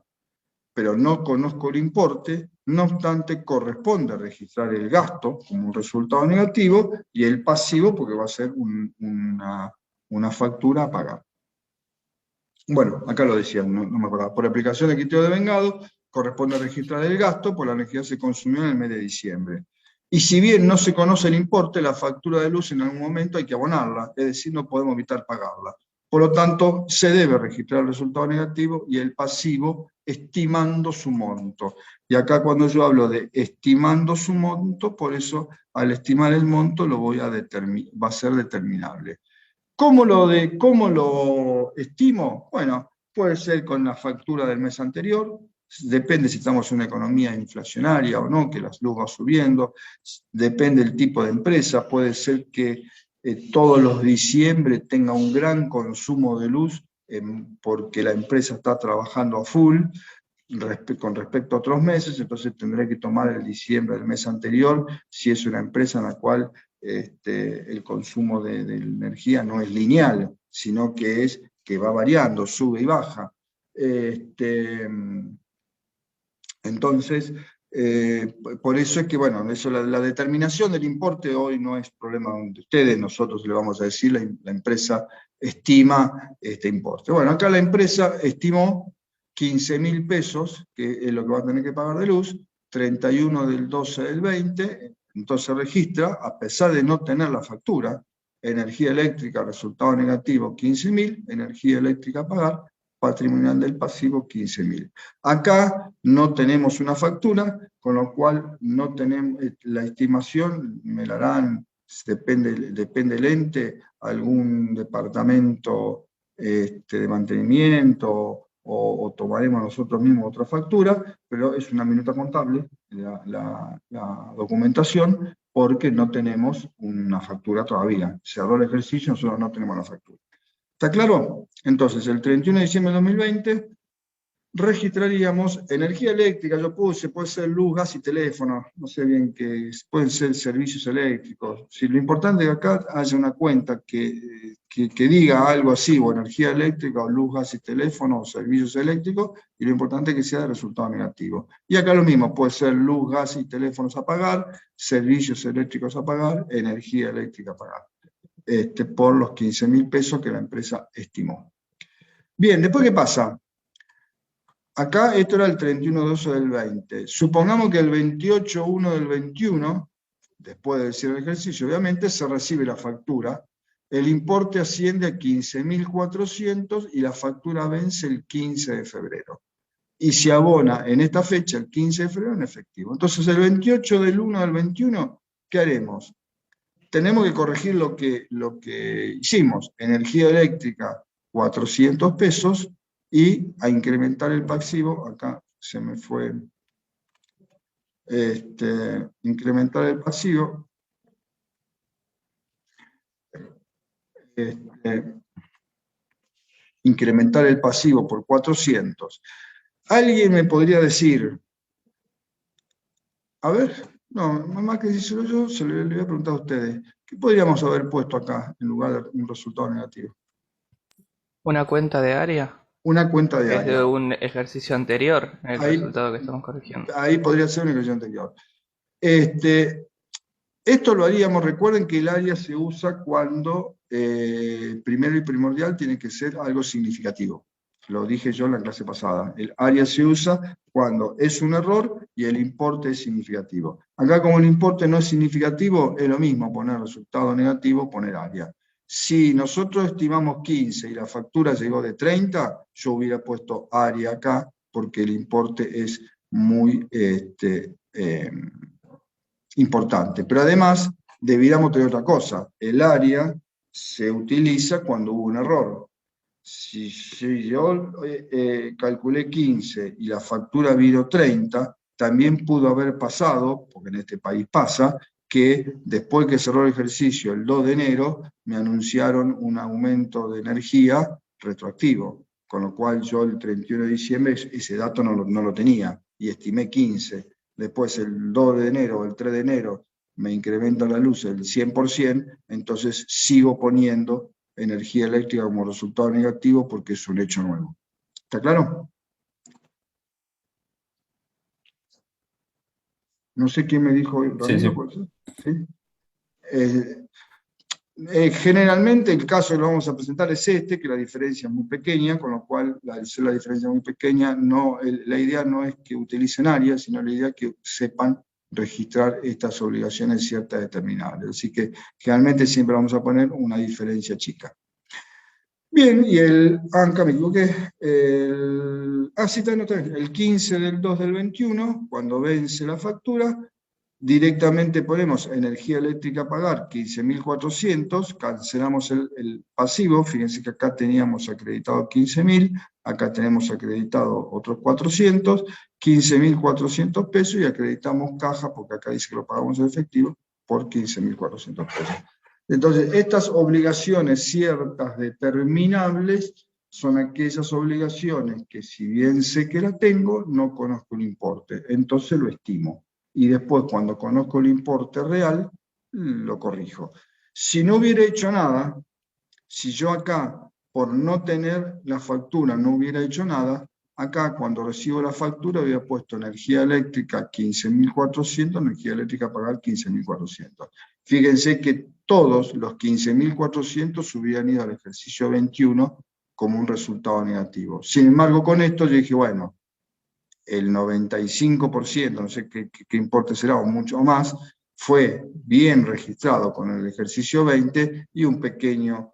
Speaker 1: pero no conozco el importe, no obstante, corresponde registrar el gasto como un resultado negativo y el pasivo porque va a ser una factura a pagar. Bueno, acá lo decía, no me acordaba. Por aplicación de criterio de vengado, corresponde registrar el gasto, por la energía se consumió en el mes de diciembre. Y si bien no se conoce el importe, la factura de luz en algún momento hay que abonarla, es decir, no podemos evitar pagarla. Por lo tanto, se debe registrar el resultado negativo y el pasivo estimando su monto. Y acá cuando yo hablo de estimando su monto, por eso al estimar el monto va a ser determinable. ¿Cómo lo estimo? Bueno, puede ser con la factura del mes anterior, depende si estamos en una economía inflacionaria o no, que la luz va subiendo, depende del tipo de empresa, puede ser que todos los diciembre tenga un gran consumo de luz porque la empresa está trabajando a full con respecto a otros meses, entonces tendré que tomar el diciembre del mes anterior si es una empresa en la cual el consumo de energía no es lineal, sino que va variando, sube y baja. Entonces, por eso es que, bueno, la determinación del importe hoy no es problema de ustedes, nosotros le vamos a decir, la empresa estima este importe. Bueno, acá la empresa estimó 15.000 pesos, que es lo que va a tener que pagar de luz, 31 del 12 del 20, entonces registra, a pesar de no tener la factura, energía eléctrica, resultado negativo 15.000, energía eléctrica a pagar, patrimonial del pasivo 15.000. Acá no tenemos una factura, con lo cual no tenemos la estimación, me la harán, depende del ente, algún departamento de mantenimiento o tomaremos nosotros mismos otra factura, pero es una minuta contable la documentación, porque no tenemos una factura todavía. Cerró el ejercicio, nosotros no tenemos la factura. ¿Está claro? Entonces, el 31 de diciembre de 2020, registraríamos energía eléctrica, yo puse, puede ser luz, gas y teléfono, no sé bien qué es, pueden ser servicios eléctricos. Si lo importante es que acá haya una cuenta que diga algo así, o energía eléctrica, o luz, gas y teléfono, o servicios eléctricos, y lo importante es que sea de resultado negativo. Y acá lo mismo, puede ser luz, gas y teléfonos a pagar, servicios eléctricos a pagar, energía eléctrica a pagar, por los 15.000 pesos que la empresa estimó. Bien, ¿después qué pasa? Acá esto era el 31/12 del 20. Supongamos que el 28/1 del 21, después del cierre del ejercicio, obviamente, se recibe la factura. El importe asciende a 15.400 y la factura vence el 15 de febrero. Y se abona en esta fecha, el 15 de febrero, en efectivo. Entonces, el 28/1 del 21, ¿qué haremos? Tenemos que corregir lo que hicimos. Energía eléctrica, 400 pesos, y a incrementar el pasivo, acá se me fue, incrementar el pasivo, incrementar el pasivo por 400. Alguien me podría decir, a ver, no, más que decírselo yo, le voy a preguntar a ustedes, ¿qué podríamos haber puesto acá en lugar de un resultado negativo?
Speaker 4: ¿Una cuenta de área?
Speaker 1: Una cuenta de
Speaker 4: Es
Speaker 1: área.
Speaker 4: de un ejercicio anterior, el
Speaker 1: Ahí,
Speaker 4: resultado que estamos corrigiendo.
Speaker 1: ahí podría ser una ejercicio anterior. Esto lo haríamos, recuerden que el área se usa cuando primero y primordial tiene que ser algo significativo. Lo dije yo en la clase pasada. El área se usa cuando es un error y el importe es significativo. Acá, como el importe no es significativo, es lo mismo poner resultado negativo, poner área. Si nosotros estimamos 15 y la factura llegó de 30, yo hubiera puesto área acá, porque el importe es muy importante. Pero además, debiéramos tener otra cosa. El área se utiliza cuando hubo un error. Si yo calculé 15 y la factura vino 30, también pudo haber pasado, porque en este país pasa, que después que cerró el ejercicio el 2 de enero, me anunciaron un aumento de energía retroactivo, con lo cual yo el 31 de diciembre ese dato no lo tenía, y estimé 15. Después el 2 de enero o el 3 de enero me incrementa la luz el 100%, entonces sigo poniendo energía eléctrica como resultado negativo porque es un hecho nuevo. ¿Está claro? No sé quién me dijo, Ramiro, sí. Generalmente el caso que lo vamos a presentar es que la diferencia es muy pequeña, con lo cual, al ser la diferencia muy pequeña, la idea no es que utilicen áreas, sino la idea es que sepan registrar estas obligaciones ciertas determinables. Así que generalmente siempre vamos a poner una diferencia chica. Bien, y acá me equivoqué, el 15 del 2 del 21, cuando vence la factura, directamente ponemos energía eléctrica a pagar, 15.400, cancelamos el pasivo, fíjense que acá teníamos acreditado 15.000, acá tenemos acreditado otros 400, 15.400 pesos, y acreditamos caja, porque acá dice que lo pagamos en efectivo, por 15.400 pesos. Entonces, estas obligaciones ciertas determinables son aquellas obligaciones que, si bien sé que la tengo, no conozco el importe, entonces lo estimo. Y después, cuando conozco el importe real, lo corrijo. Si no hubiera hecho nada, si yo acá, por no tener la factura, no hubiera hecho nada, acá cuando recibo la factura había puesto energía eléctrica 15.400, energía eléctrica a pagar 15.400. Fíjense que todos los 15.400 hubieran ido al ejercicio 21 como un resultado negativo. Sin embargo, con esto yo dije, bueno, el 95%, no sé qué importe será, o mucho más, fue bien registrado con el ejercicio 20 y una pequeña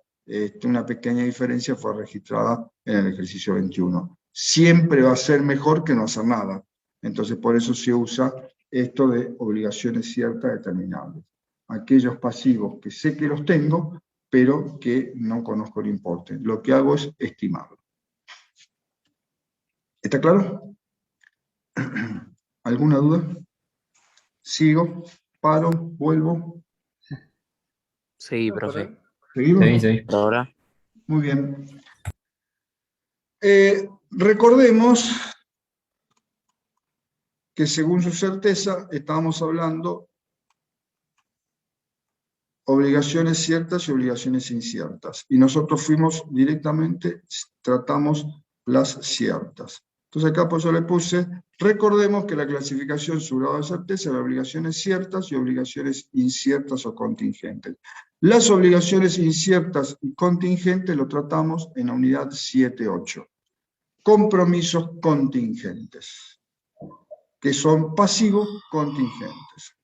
Speaker 1: diferencia fue registrada en el ejercicio 21. Siempre va a ser mejor que no hacer nada. Entonces, por eso se usa esto de obligaciones ciertas determinables. Aquellos pasivos que sé que los tengo, pero que no conozco el importe. Lo que hago es estimarlo. ¿Está claro? ¿Alguna duda? ¿Sigo? ¿Paro? ¿Vuelvo?
Speaker 3: Sí, profe.
Speaker 1: ¿Seguimos?
Speaker 6: Sí.
Speaker 3: Por ahora.
Speaker 1: Muy bien. Recordemos que según su certeza estábamos hablando obligaciones ciertas y obligaciones inciertas. Y nosotros fuimos directamente, tratamos las ciertas. Entonces acá pues yo le puse, recordemos que la clasificación su grado de certeza de obligaciones ciertas y obligaciones inciertas o contingentes. Las obligaciones inciertas y contingentes lo tratamos en la unidad 7.8. Compromisos contingentes, que son pasivos contingentes.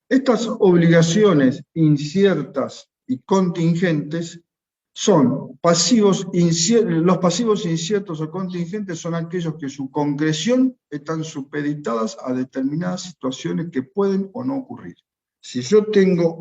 Speaker 1: Estas obligaciones inciertas y contingentes son pasivos inciertos. Los pasivos inciertos o contingentes son aquellos que su concreción están supeditadas a determinadas situaciones que pueden o no ocurrir. Si hoy tengo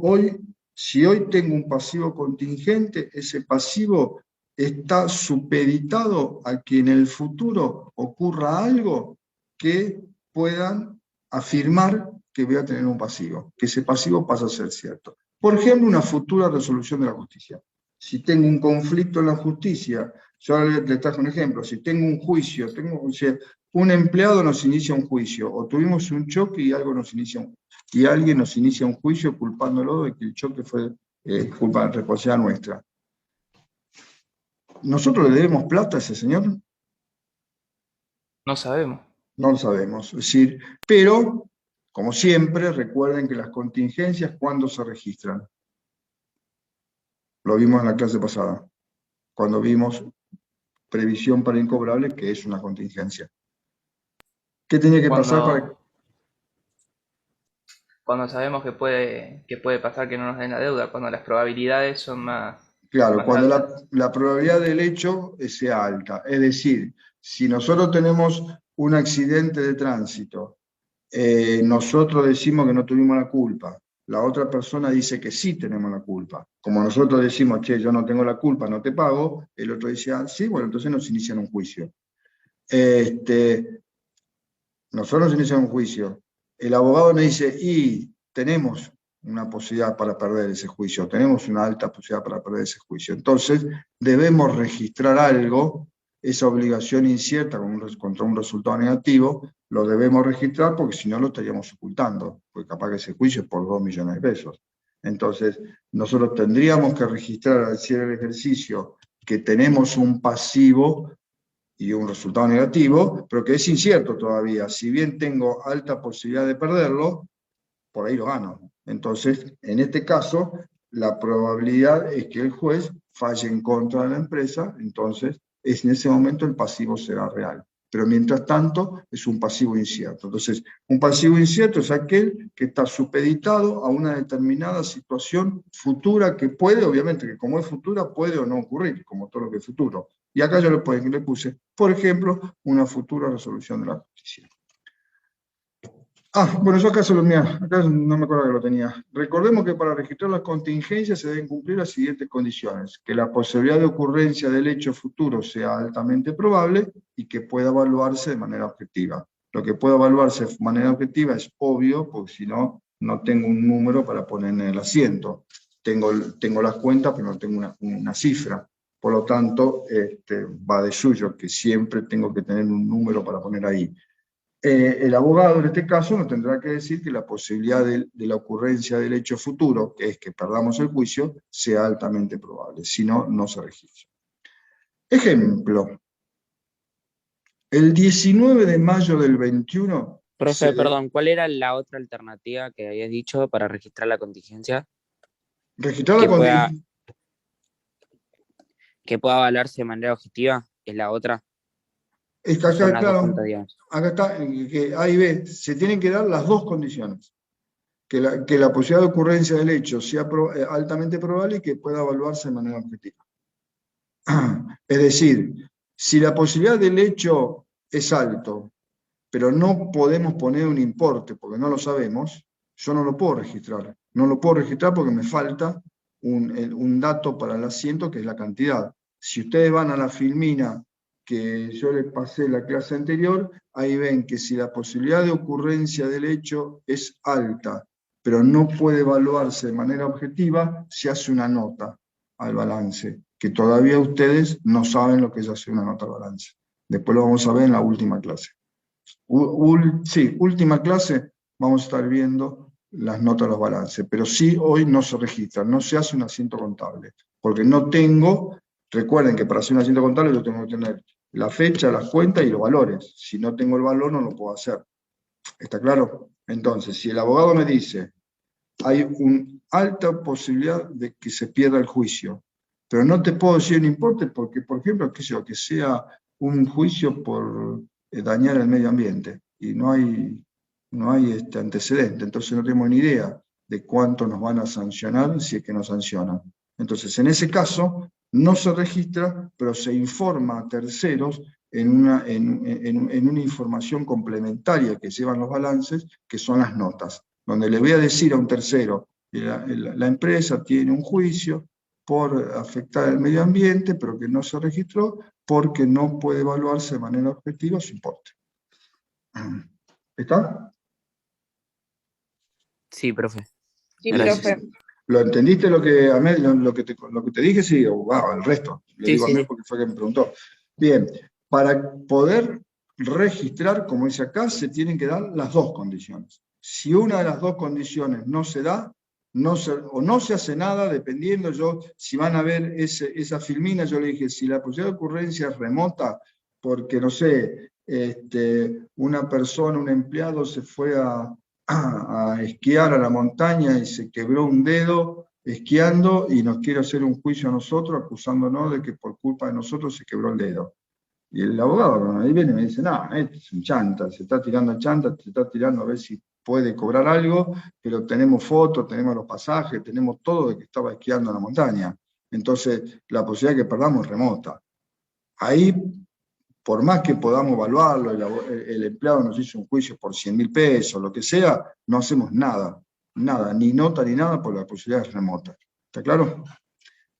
Speaker 1: un pasivo contingente, ese pasivo está supeditado a que en el futuro ocurra algo que puedan afirmar que voy a tener un pasivo, que ese pasivo pasa a ser cierto. Por ejemplo, una futura resolución de la justicia. Si tengo un conflicto en la justicia, yo ahora le traje un ejemplo, si tengo un juicio, un empleado nos inicia un juicio, o tuvimos un choque y alguien nos inicia un juicio culpándolo de que el choque fue responsabilidad nuestra. ¿Nosotros le debemos plata a ese señor?
Speaker 4: No sabemos.
Speaker 1: No lo sabemos, es decir, pero, como siempre, recuerden que las contingencias, ¿cuándo se registran? Lo vimos en la clase pasada, cuando vimos previsión para incobrable, que es una contingencia. ¿Qué tenía que pasar para...?
Speaker 4: Cuando sabemos que puede pasar que no nos den la deuda, cuando las probabilidades son más...
Speaker 1: Claro,
Speaker 4: más
Speaker 1: cuando
Speaker 4: altas.
Speaker 1: la probabilidad del hecho sea alta. Es decir, si nosotros tenemos un accidente de tránsito, nosotros decimos que no tuvimos la culpa, la otra persona dice que sí tenemos la culpa. Como nosotros decimos, che, yo no tengo la culpa, no te pago, el otro dice, ah, sí, bueno, entonces nos inician un juicio. Nosotros nos inician un juicio. El abogado nos dice, y tenemos una posibilidad para perder ese juicio, tenemos una alta posibilidad para perder ese juicio. Entonces, debemos registrar algo, esa obligación incierta contra un resultado negativo, lo debemos registrar porque si no lo estaríamos ocultando, porque capaz que ese juicio es por 2 millones de pesos. Entonces, nosotros tendríamos que registrar al cierre del ejercicio que tenemos un pasivo y un resultado negativo, pero que es incierto todavía. Si bien tengo alta posibilidad de perderlo, por ahí lo gano. Entonces, en este caso, la probabilidad es que el juez falle en contra de la empresa, entonces en ese momento el pasivo será real. Pero mientras tanto, es un pasivo incierto. Entonces, un pasivo incierto es aquel que está supeditado a una determinada situación futura que puede, obviamente, que como es futura, puede o no ocurrir, como todo lo que es futuro. Y acá yo le puse, por ejemplo, una futura resolución de la justicia. Bueno, yo acá no me acuerdo que lo tenía. Recordemos que para registrar las contingencias se deben cumplir las siguientes condiciones: que la posibilidad de ocurrencia del hecho futuro sea altamente probable y que pueda evaluarse de manera objetiva. Lo que pueda evaluarse de manera objetiva es obvio, porque si no, no tengo un número para poner en el asiento. Tengo las cuentas, pero no tengo una cifra. Por lo tanto, va de suyo que siempre tengo que tener un número para poner ahí. El abogado en este caso nos tendrá que decir que la posibilidad de la ocurrencia del hecho futuro, que es que perdamos el juicio, sea altamente probable. Si no, no se registra. Ejemplo. El 19 de mayo del 21...
Speaker 3: Profe, perdón, ¿cuál era la otra alternativa que habías dicho para registrar la contingencia?
Speaker 1: Registrar la contingencia.
Speaker 3: Que pueda evaluarse de manera objetiva, es la otra.
Speaker 1: Es que acá, claro, acá está, que A y B, se tienen que dar las dos condiciones. Que la posibilidad de ocurrencia del hecho sea altamente probable y que pueda evaluarse de manera objetiva. Es decir, si la posibilidad del hecho es alto, pero no podemos poner un importe porque no lo sabemos, yo no lo puedo registrar. No lo puedo registrar porque me falta un dato para el asiento que es la cantidad. Si ustedes van a la filmina que yo les pasé la clase anterior, ahí ven que si la posibilidad de ocurrencia del hecho es alta, pero no puede evaluarse de manera objetiva, se hace una nota al balance, que todavía ustedes no saben lo que es hacer una nota al balance. Después lo vamos a ver en la última clase. Sí, última clase, vamos a estar viendo las notas de los balances, pero sí hoy no se registra, no se hace un asiento contable, porque no tengo, recuerden que para hacer un asiento contable yo tengo que tener la fecha, las cuentas y los valores. Si no tengo el valor no lo puedo hacer. ¿Está claro? Entonces, si el abogado me dice, hay una alta posibilidad de que se pierda el juicio, pero no te puedo decir un importe porque, por ejemplo, que sea un juicio por dañar el medio ambiente y no hay antecedente, entonces no tenemos ni idea de cuánto nos van a sancionar si es que nos sancionan. Entonces, en ese caso, no se registra, pero se informa a terceros en una información complementaria que llevan los balances, que son las notas, donde le voy a decir a un tercero, la empresa tiene un juicio por afectar el medio ambiente, pero que no se registró porque no puede evaluarse de manera objetiva su importe. ¿Está?
Speaker 3: Sí, profe.
Speaker 2: Sí,
Speaker 3: Gracias.
Speaker 2: profe.
Speaker 1: ¿Lo entendiste lo que te dije? Sí, o el resto. Le
Speaker 3: Sí,
Speaker 1: digo
Speaker 3: sí,
Speaker 1: a mí
Speaker 3: sí.
Speaker 1: porque fue que me preguntó. Bien, para poder registrar, como dice acá, se tienen que dar las dos condiciones. Si una de las dos condiciones no se da, no se hace nada, dependiendo si van a ver esa filmina, yo le dije, si la posibilidad de ocurrencia es remota, porque, no sé, una persona, un empleado se fue a esquiar a la montaña y se quebró un dedo esquiando y nos quiere hacer un juicio a nosotros acusándonos de que por culpa de nosotros se quebró el dedo. Y el abogado ahí viene y me dice, no, este es un chanta, se está tirando chanta, se está tirando a ver si puede cobrar algo, pero tenemos fotos, tenemos los pasajes, tenemos todo de que estaba esquiando en la montaña. Entonces, la posibilidad de que perdamos es remota. Ahí, por más que podamos evaluarlo, el empleado nos hizo un juicio por 100.000 pesos, lo que sea, no hacemos nada, ni nota ni nada, por la posibilidad es remota. ¿Está claro?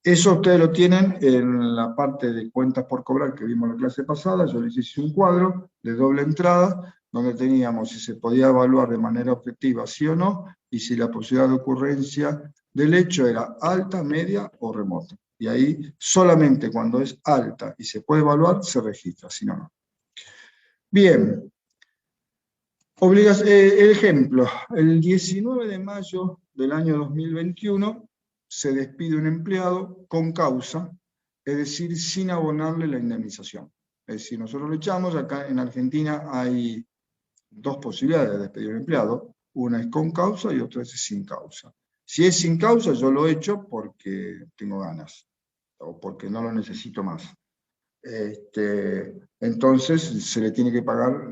Speaker 1: Eso ustedes lo tienen en la parte de cuentas por cobrar que vimos en la clase pasada. Yo les hice un cuadro de doble entrada, donde teníamos si se podía evaluar de manera objetiva sí o no, y si la posibilidad de ocurrencia del hecho era alta, media o remota. Y ahí solamente cuando es alta y se puede evaluar, se registra, si no, no. Bien. Ejemplo, el 19 de mayo del año 2021 se despide un empleado con causa, es decir, sin abonarle la indemnización. Es decir, nosotros lo echamos, acá en Argentina hay dos posibilidades de despedir a un empleado, una es con causa y otra es sin causa. Si es sin causa, yo lo echo porque tengo ganas, o porque no lo necesito más. Entonces se le tiene que pagar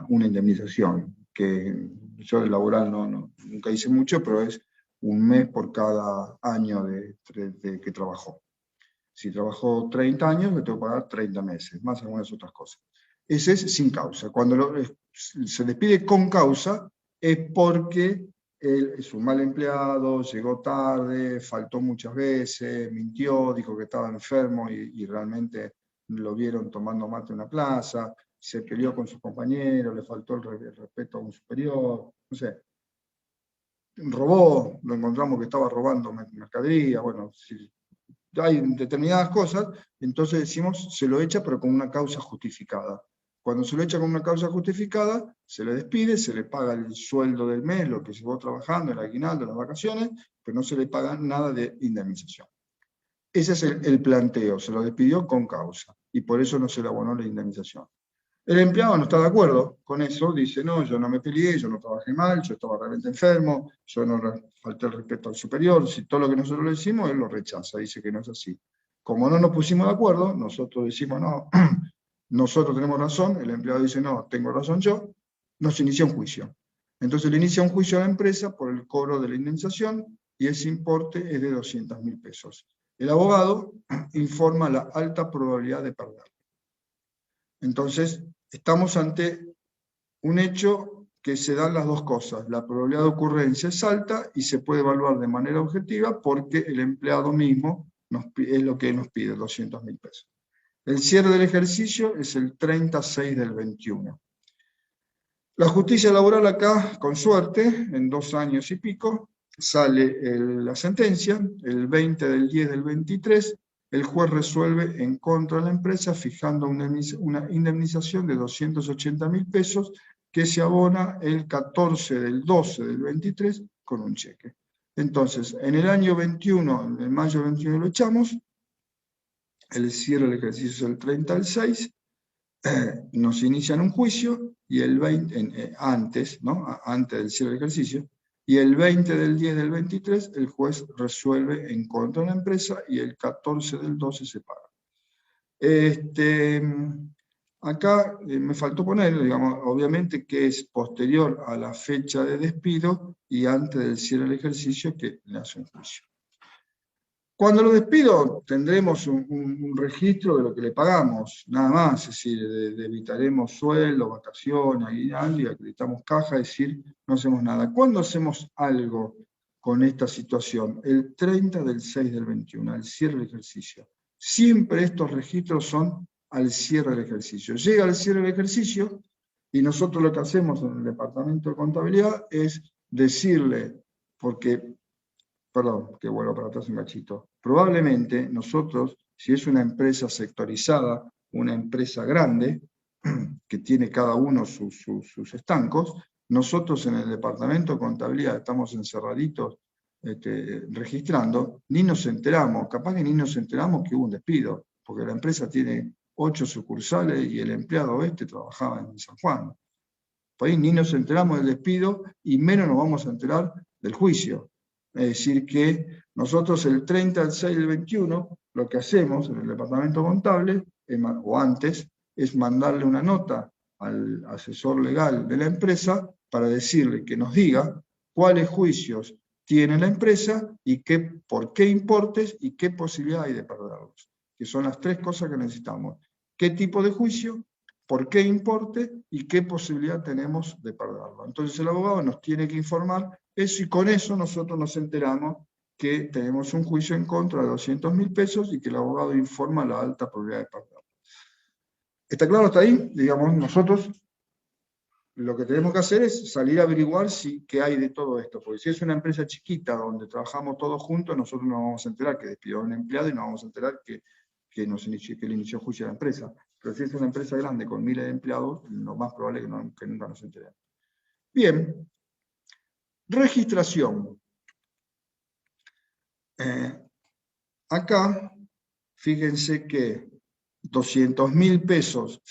Speaker 1: una indemnización, que yo de laboral nunca hice mucho, pero es un mes por cada año de que trabajó. Si trabajó 30 años, le tengo que pagar 30 meses, más algunas otras cosas. Ese es sin causa. Cuando se despide con causa, es porque él es un mal empleado, llegó tarde, faltó muchas veces, mintió, dijo que estaba enfermo y realmente lo vieron tomando mate en una plaza, se peleó con sus compañeros, le faltó el respeto a un superior, no sé. Robó, lo encontramos que estaba robando mercadería, bueno, si hay determinadas cosas, entonces decimos, se lo echa pero con una causa justificada. Cuando se lo echa con una causa justificada, se le despide, se le paga el sueldo del mes, lo que llevó trabajando, el aguinaldo, las vacaciones, pero no se le paga nada de indemnización. Ese es el planteo, se lo despidió con causa, y por eso no se le abonó la indemnización. El empleado no está de acuerdo con eso, dice, no, yo no me peleé, yo no trabajé mal, yo estaba realmente enfermo, yo no falté el respeto al superior, si todo lo que nosotros le decimos, él lo rechaza, dice que no es así. Como no nos pusimos de acuerdo, nosotros decimos, no, nosotros tenemos razón, el empleado dice, no, tengo razón yo, nos inicia un juicio. Entonces le inicia un juicio a la empresa por el cobro de la indemnización, y ese importe es de 200.000 pesos. El abogado informa la alta probabilidad de perder. Entonces, estamos ante un hecho que se dan las dos cosas. La probabilidad de ocurrencia es alta y se puede evaluar de manera objetiva porque el empleado mismo es lo que nos pide, 200.000 pesos. El cierre del ejercicio es el 30/6 del 21. La justicia laboral acá, con suerte, en 2 años y pico, sale la sentencia, el 20/10 del 23, el juez resuelve en contra de la empresa fijando una indemnización de 280.000 pesos que se abona el 14/12 del 23 con un cheque. Entonces, en el año 21, en mayo 21 lo echamos, el cierre del ejercicio es el 30/6, nos inician un juicio y el 20, antes del cierre del ejercicio, y el 20/10 del 23 el juez resuelve en contra de la empresa y el 14/12 se paga. Acá me faltó poner, digamos, obviamente que es posterior a la fecha de despido y antes del cierre del ejercicio que le hace un juicio. Cuando lo despido, tendremos un registro de lo que le pagamos, nada más, es decir, evitaremos sueldo, vacaciones, aguinaldo y acreditamos caja, es decir, no hacemos nada. ¿Cuándo hacemos algo con esta situación? El 30/6 del 21, al cierre del ejercicio. Siempre estos registros son al cierre del ejercicio. Llega al cierre del ejercicio y nosotros lo que hacemos en el departamento de contabilidad es decirle, porque... Perdón, que vuelvo para atrás un cachito. Probablemente nosotros, si es una empresa sectorizada, una empresa grande, que tiene cada uno sus estancos, nosotros en el departamento de contabilidad estamos encerraditos registrando, ni nos enteramos, capaz que ni nos enteramos que hubo un despido, porque la empresa tiene 8 sucursales y el empleado trabajaba en San Juan. Por ahí ni nos enteramos del despido y menos nos vamos a enterar del juicio. Es decir que nosotros el 30/6 del 21, lo que hacemos en el departamento contable, o antes, es mandarle una nota al asesor legal de la empresa para decirle que nos diga cuáles juicios tiene la empresa y por qué importes y qué posibilidad hay de perderlos. Que son las 3 cosas que necesitamos. ¿Qué tipo de juicio? ¿Por qué importe? ¿Y qué posibilidad tenemos de perderlo? Entonces el abogado nos tiene que informar eso y con eso nosotros nos enteramos que tenemos un juicio en contra de 200.000 pesos y que el abogado informa la alta probabilidad de perderlo. ¿Está claro hasta ahí? Digamos, nosotros lo que tenemos que hacer es salir a averiguar qué hay de todo esto, porque si es una empresa chiquita donde trabajamos todos juntos, nosotros no vamos a enterar que despidió a un empleado y no vamos a enterar que le inició juicio a la empresa. Pero si es una empresa grande con miles de empleados, lo más probable es que nunca nos enteremos. Bien. Registración. Acá, fíjense que 200.000 pesos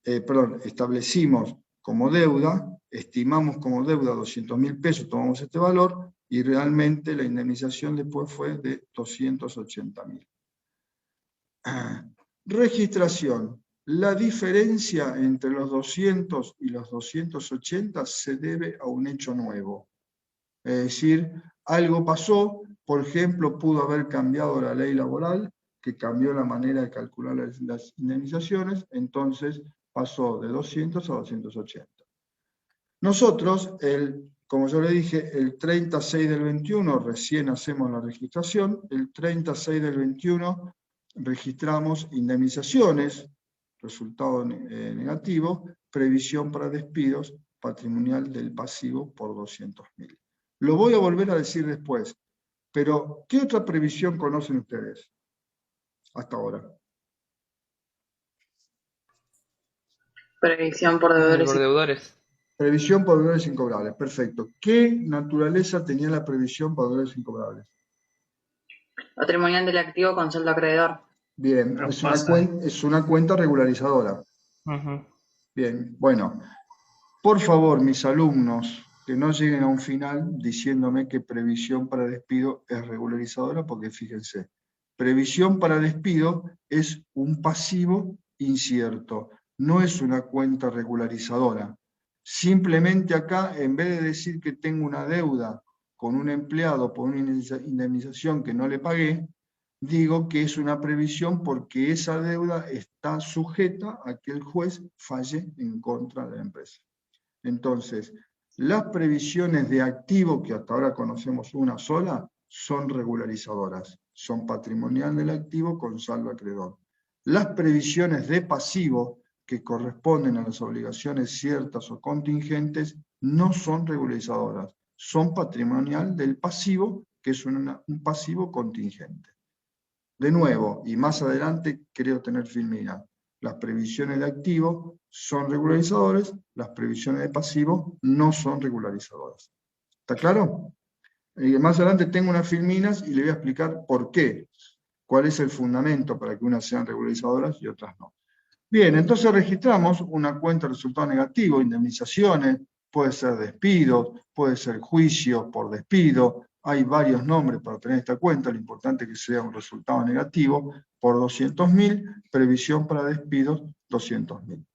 Speaker 1: establecimos como deuda, estimamos como deuda 200.000 pesos, tomamos este valor, y realmente la indemnización después fue de 280.000. Registración. La diferencia entre los 200 y los 280 se debe a un hecho nuevo. Es decir, algo pasó, por ejemplo, pudo haber cambiado la ley laboral, que cambió la manera de calcular las indemnizaciones, entonces pasó de 200 a 280. Nosotros, como yo le dije, el 30/6 del 21 recién hacemos la registración, el 30/6 del 21 registramos indemnizaciones, resultado negativo, previsión para despidos, patrimonial del pasivo por 200.000. Lo voy a volver a decir después, pero ¿qué otra previsión conocen ustedes hasta ahora?
Speaker 2: Previsión por deudores.
Speaker 1: Previsión por deudores incobrables, perfecto. ¿Qué naturaleza tenía la previsión por deudores incobrables?
Speaker 2: Patrimonial del activo con saldo acreedor.
Speaker 1: Bien, es una cuenta regularizadora. Bien, bueno. Por favor, mis alumnos, que no lleguen a un final diciéndome que previsión para despido es regularizadora, porque fíjense, previsión para despido es un pasivo incierto, no es una cuenta regularizadora. Simplemente acá, en vez de decir que tengo una deuda con un empleado por una indemnización que no le pagué, digo que es una previsión porque esa deuda está sujeta a que el juez falle en contra de la empresa. Entonces, las previsiones de activo, que hasta ahora conocemos una sola, son regularizadoras. Son patrimonial del activo con saldo acreedor. Las previsiones de pasivo que corresponden a las obligaciones ciertas o contingentes no son regularizadoras, son patrimonial del pasivo, que es un pasivo contingente. De nuevo, y más adelante creo tener filmina, las previsiones de activo son regularizadores, las previsiones de pasivo no son regularizadoras. ¿Está claro? Y más adelante tengo unas filminas y le voy a explicar por qué. Cuál es el fundamento para que unas sean regularizadoras y otras no. Bien, entonces registramos una cuenta de resultado negativo, indemnizaciones, puede ser despido, puede ser juicio por despido, hay varios nombres para tener esta cuenta, lo importante es que sea un resultado negativo por 200.000, previsión para despidos 200.000.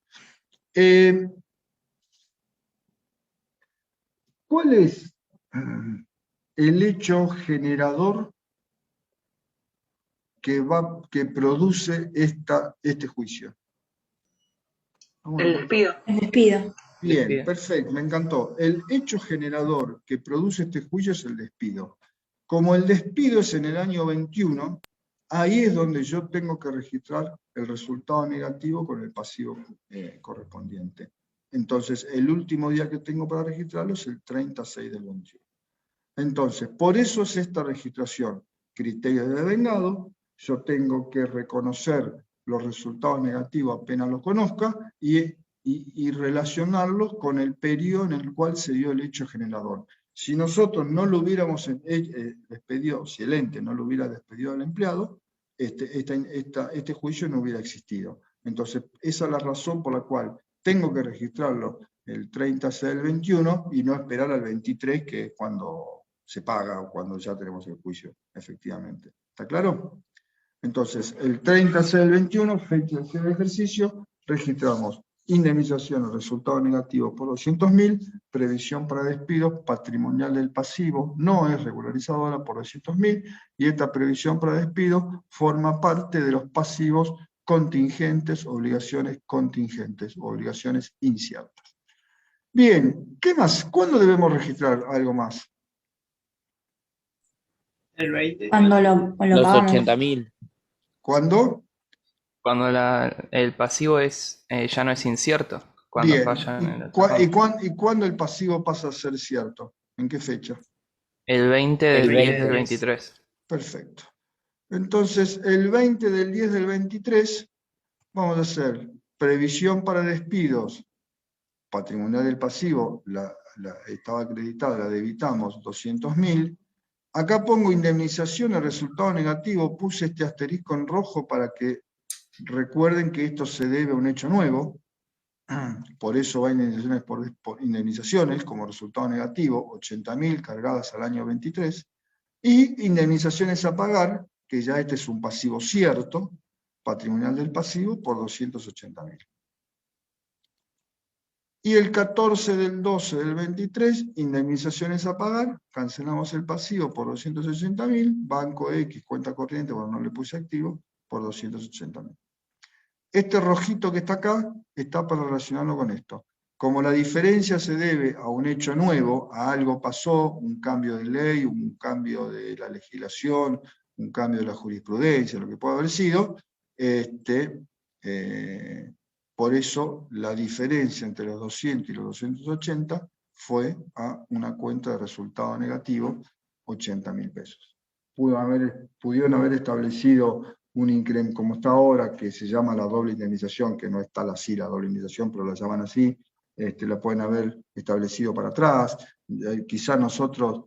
Speaker 1: ¿Cuál es el hecho generador que produce este juicio?
Speaker 2: El despido.
Speaker 6: El despido.
Speaker 1: Bien,
Speaker 4: Despido.
Speaker 1: perfecto, me encantó. El hecho generador que produce este juicio es el despido. Como el despido es en el año 21, ahí es donde yo tengo que registrar el resultado negativo con el pasivo correspondiente. Entonces, el último día que tengo para registrarlo es el 36 del 21. Entonces, por eso es esta registración. Criterio de devengado, yo tengo que reconocer los resultados negativos apenas los conozca y relacionarlos con el periodo en el cual se dio el hecho generador. Si nosotros no lo hubiéramos despedido, si el ente no lo hubiera despedido al empleado, este juicio no hubiera existido. Entonces, esa es la razón por la cual tengo que registrarlo el 30C del 21 y no esperar al 23, que es cuando se paga o cuando ya tenemos el juicio, efectivamente. ¿Está claro? Entonces, el 30C del 21, fecha de cierre de ejercicio, registramos indemnización o resultado negativo por 200.000, previsión para despidos, patrimonial del pasivo, no es regularizadora por 200.000, y esta previsión para despido forma parte de los pasivos contingentes, obligaciones inciertas. Bien, ¿qué más? ¿Cuándo debemos registrar algo más?
Speaker 5: El 20.
Speaker 6: Cuando lo
Speaker 3: Los
Speaker 6: pagamos.
Speaker 3: 80.000.
Speaker 1: ¿Cuándo?
Speaker 4: Cuando el pasivo ya no es incierto. Cuando
Speaker 1: Bien.
Speaker 4: fallan en el
Speaker 1: ¿Y cuándo el pasivo pasa a ser cierto? ¿En qué fecha?
Speaker 4: El 20 del
Speaker 3: El
Speaker 4: 10
Speaker 3: 20.
Speaker 4: del 23.
Speaker 1: Perfecto. Entonces, el 20 del 10 del 23, vamos a hacer previsión para despidos, patrimonial del pasivo, estaba acreditada, la debitamos 200.000. Acá pongo indemnización, el resultado negativo, puse este asterisco en rojo para que recuerden que esto se debe a un hecho nuevo. Por eso va indemnizaciones por indemnizaciones como resultado negativo, 80.000 cargadas al año 23, y indemnizaciones a pagar, que ya este es un pasivo cierto, patrimonial del pasivo, por 280.000. Y el 14 del 12 del 23, indemnizaciones a pagar, cancelamos el pasivo por 280.000, banco X, cuenta corriente, bueno, no le puse activo, por 280.000. Este rojito que está acá, está para relacionarlo con esto. Como la diferencia se debe a un hecho nuevo, a algo pasó, un cambio de ley, un cambio de la legislación, un cambio de la jurisprudencia, lo que pueda haber sido, por eso la diferencia entre los 200 y los 280 fue a una cuenta de resultado negativo, 80.000 pesos. Pudieron haber establecido un incremento, como está ahora, que se llama la doble indemnización, que no está así la doble indemnización, pero la llaman así, la pueden haber establecido para atrás. Quizás nosotros,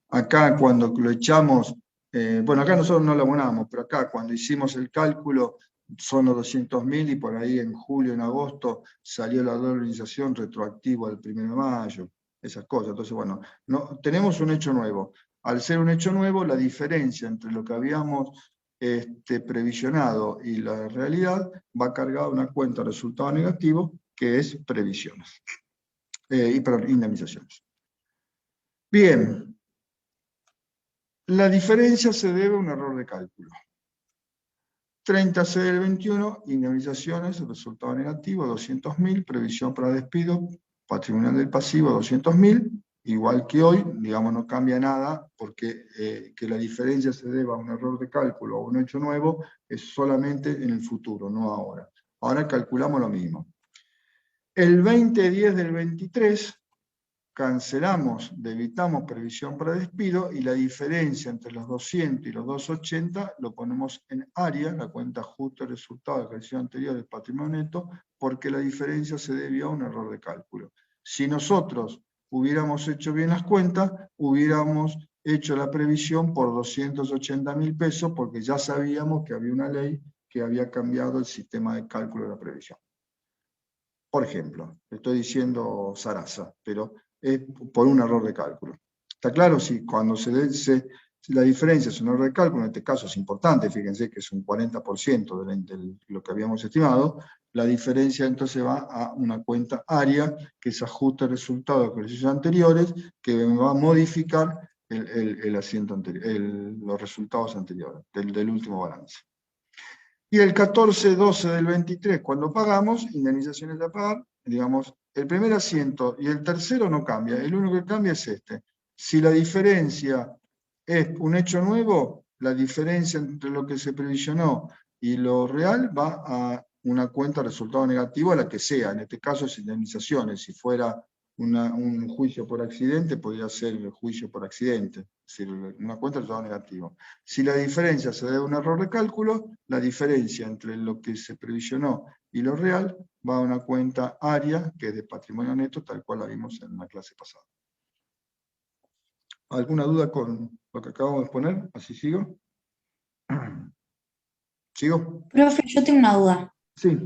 Speaker 1: acá cuando lo echamos, bueno, acá nosotros no lo abonamos, pero acá cuando hicimos el cálculo son los 200.000 y por ahí en julio, en agosto, salió la doble indemnización retroactiva al 1 de mayo, esas cosas. Entonces, bueno, tenemos un hecho nuevo. Al ser un hecho nuevo, la diferencia entre lo que habíamos previsionado y la realidad va cargada a una cuenta de resultado negativo, que es previsiones, perdón, indemnizaciones. Bien, la diferencia se debe a un error de cálculo. 30C del 21, indemnizaciones, resultado negativo, 200.000, previsión para despido, patrimonial del pasivo, 200.000, igual que hoy, digamos, no cambia nada, porque que la diferencia se deba a un error de cálculo o a un hecho nuevo, es solamente en el futuro, no ahora. Ahora calculamos lo mismo. El 2010 del 23, cancelamos, debitamos previsión para despido, y la diferencia entre los 200 y los 280 lo ponemos en área, la cuenta ajuste resultado del ejercicio anterior del patrimonio neto, porque la diferencia se debió a un error de cálculo. Si nosotros hubiéramos hecho bien las cuentas, hubiéramos hecho la previsión por 280.000 pesos, porque ya sabíamos que había una ley que había cambiado el sistema de cálculo de la previsión. Por ejemplo, estoy diciendo zaraza, pero es por un error de cálculo. ¿Está claro? Si cuando si la diferencia es un error de cálculo, en este caso es importante, fíjense que es un 40% de lo que habíamos estimado, la diferencia entonces va a una cuenta área, que se ajusta el resultado de los ejercicios anteriores, que va a modificar el asiento anterior, los resultados anteriores, del último balance. Y el 14-12 del 23, cuando pagamos, indemnizaciones a pagar, digamos, el primer asiento y el tercero no cambia, el único que cambia es este. Si la diferencia es un hecho nuevo, la diferencia entre lo que se previsionó y lo real va a una cuenta de resultado negativo, a la que sea, en este caso es indemnizaciones. Si fuera un juicio por accidente, podría ser el juicio por accidente, es decir, una cuenta de resultado negativo. Si la diferencia se debe a un error de cálculo, la diferencia entre lo que se previsionó y lo real va a una cuenta área, que es de patrimonio neto, tal cual la vimos en la clase pasada. ¿Alguna duda con lo que acabamos de exponer? ¿Así sigo? ¿Sigo?
Speaker 6: Profe, yo tengo una duda.
Speaker 1: Sí,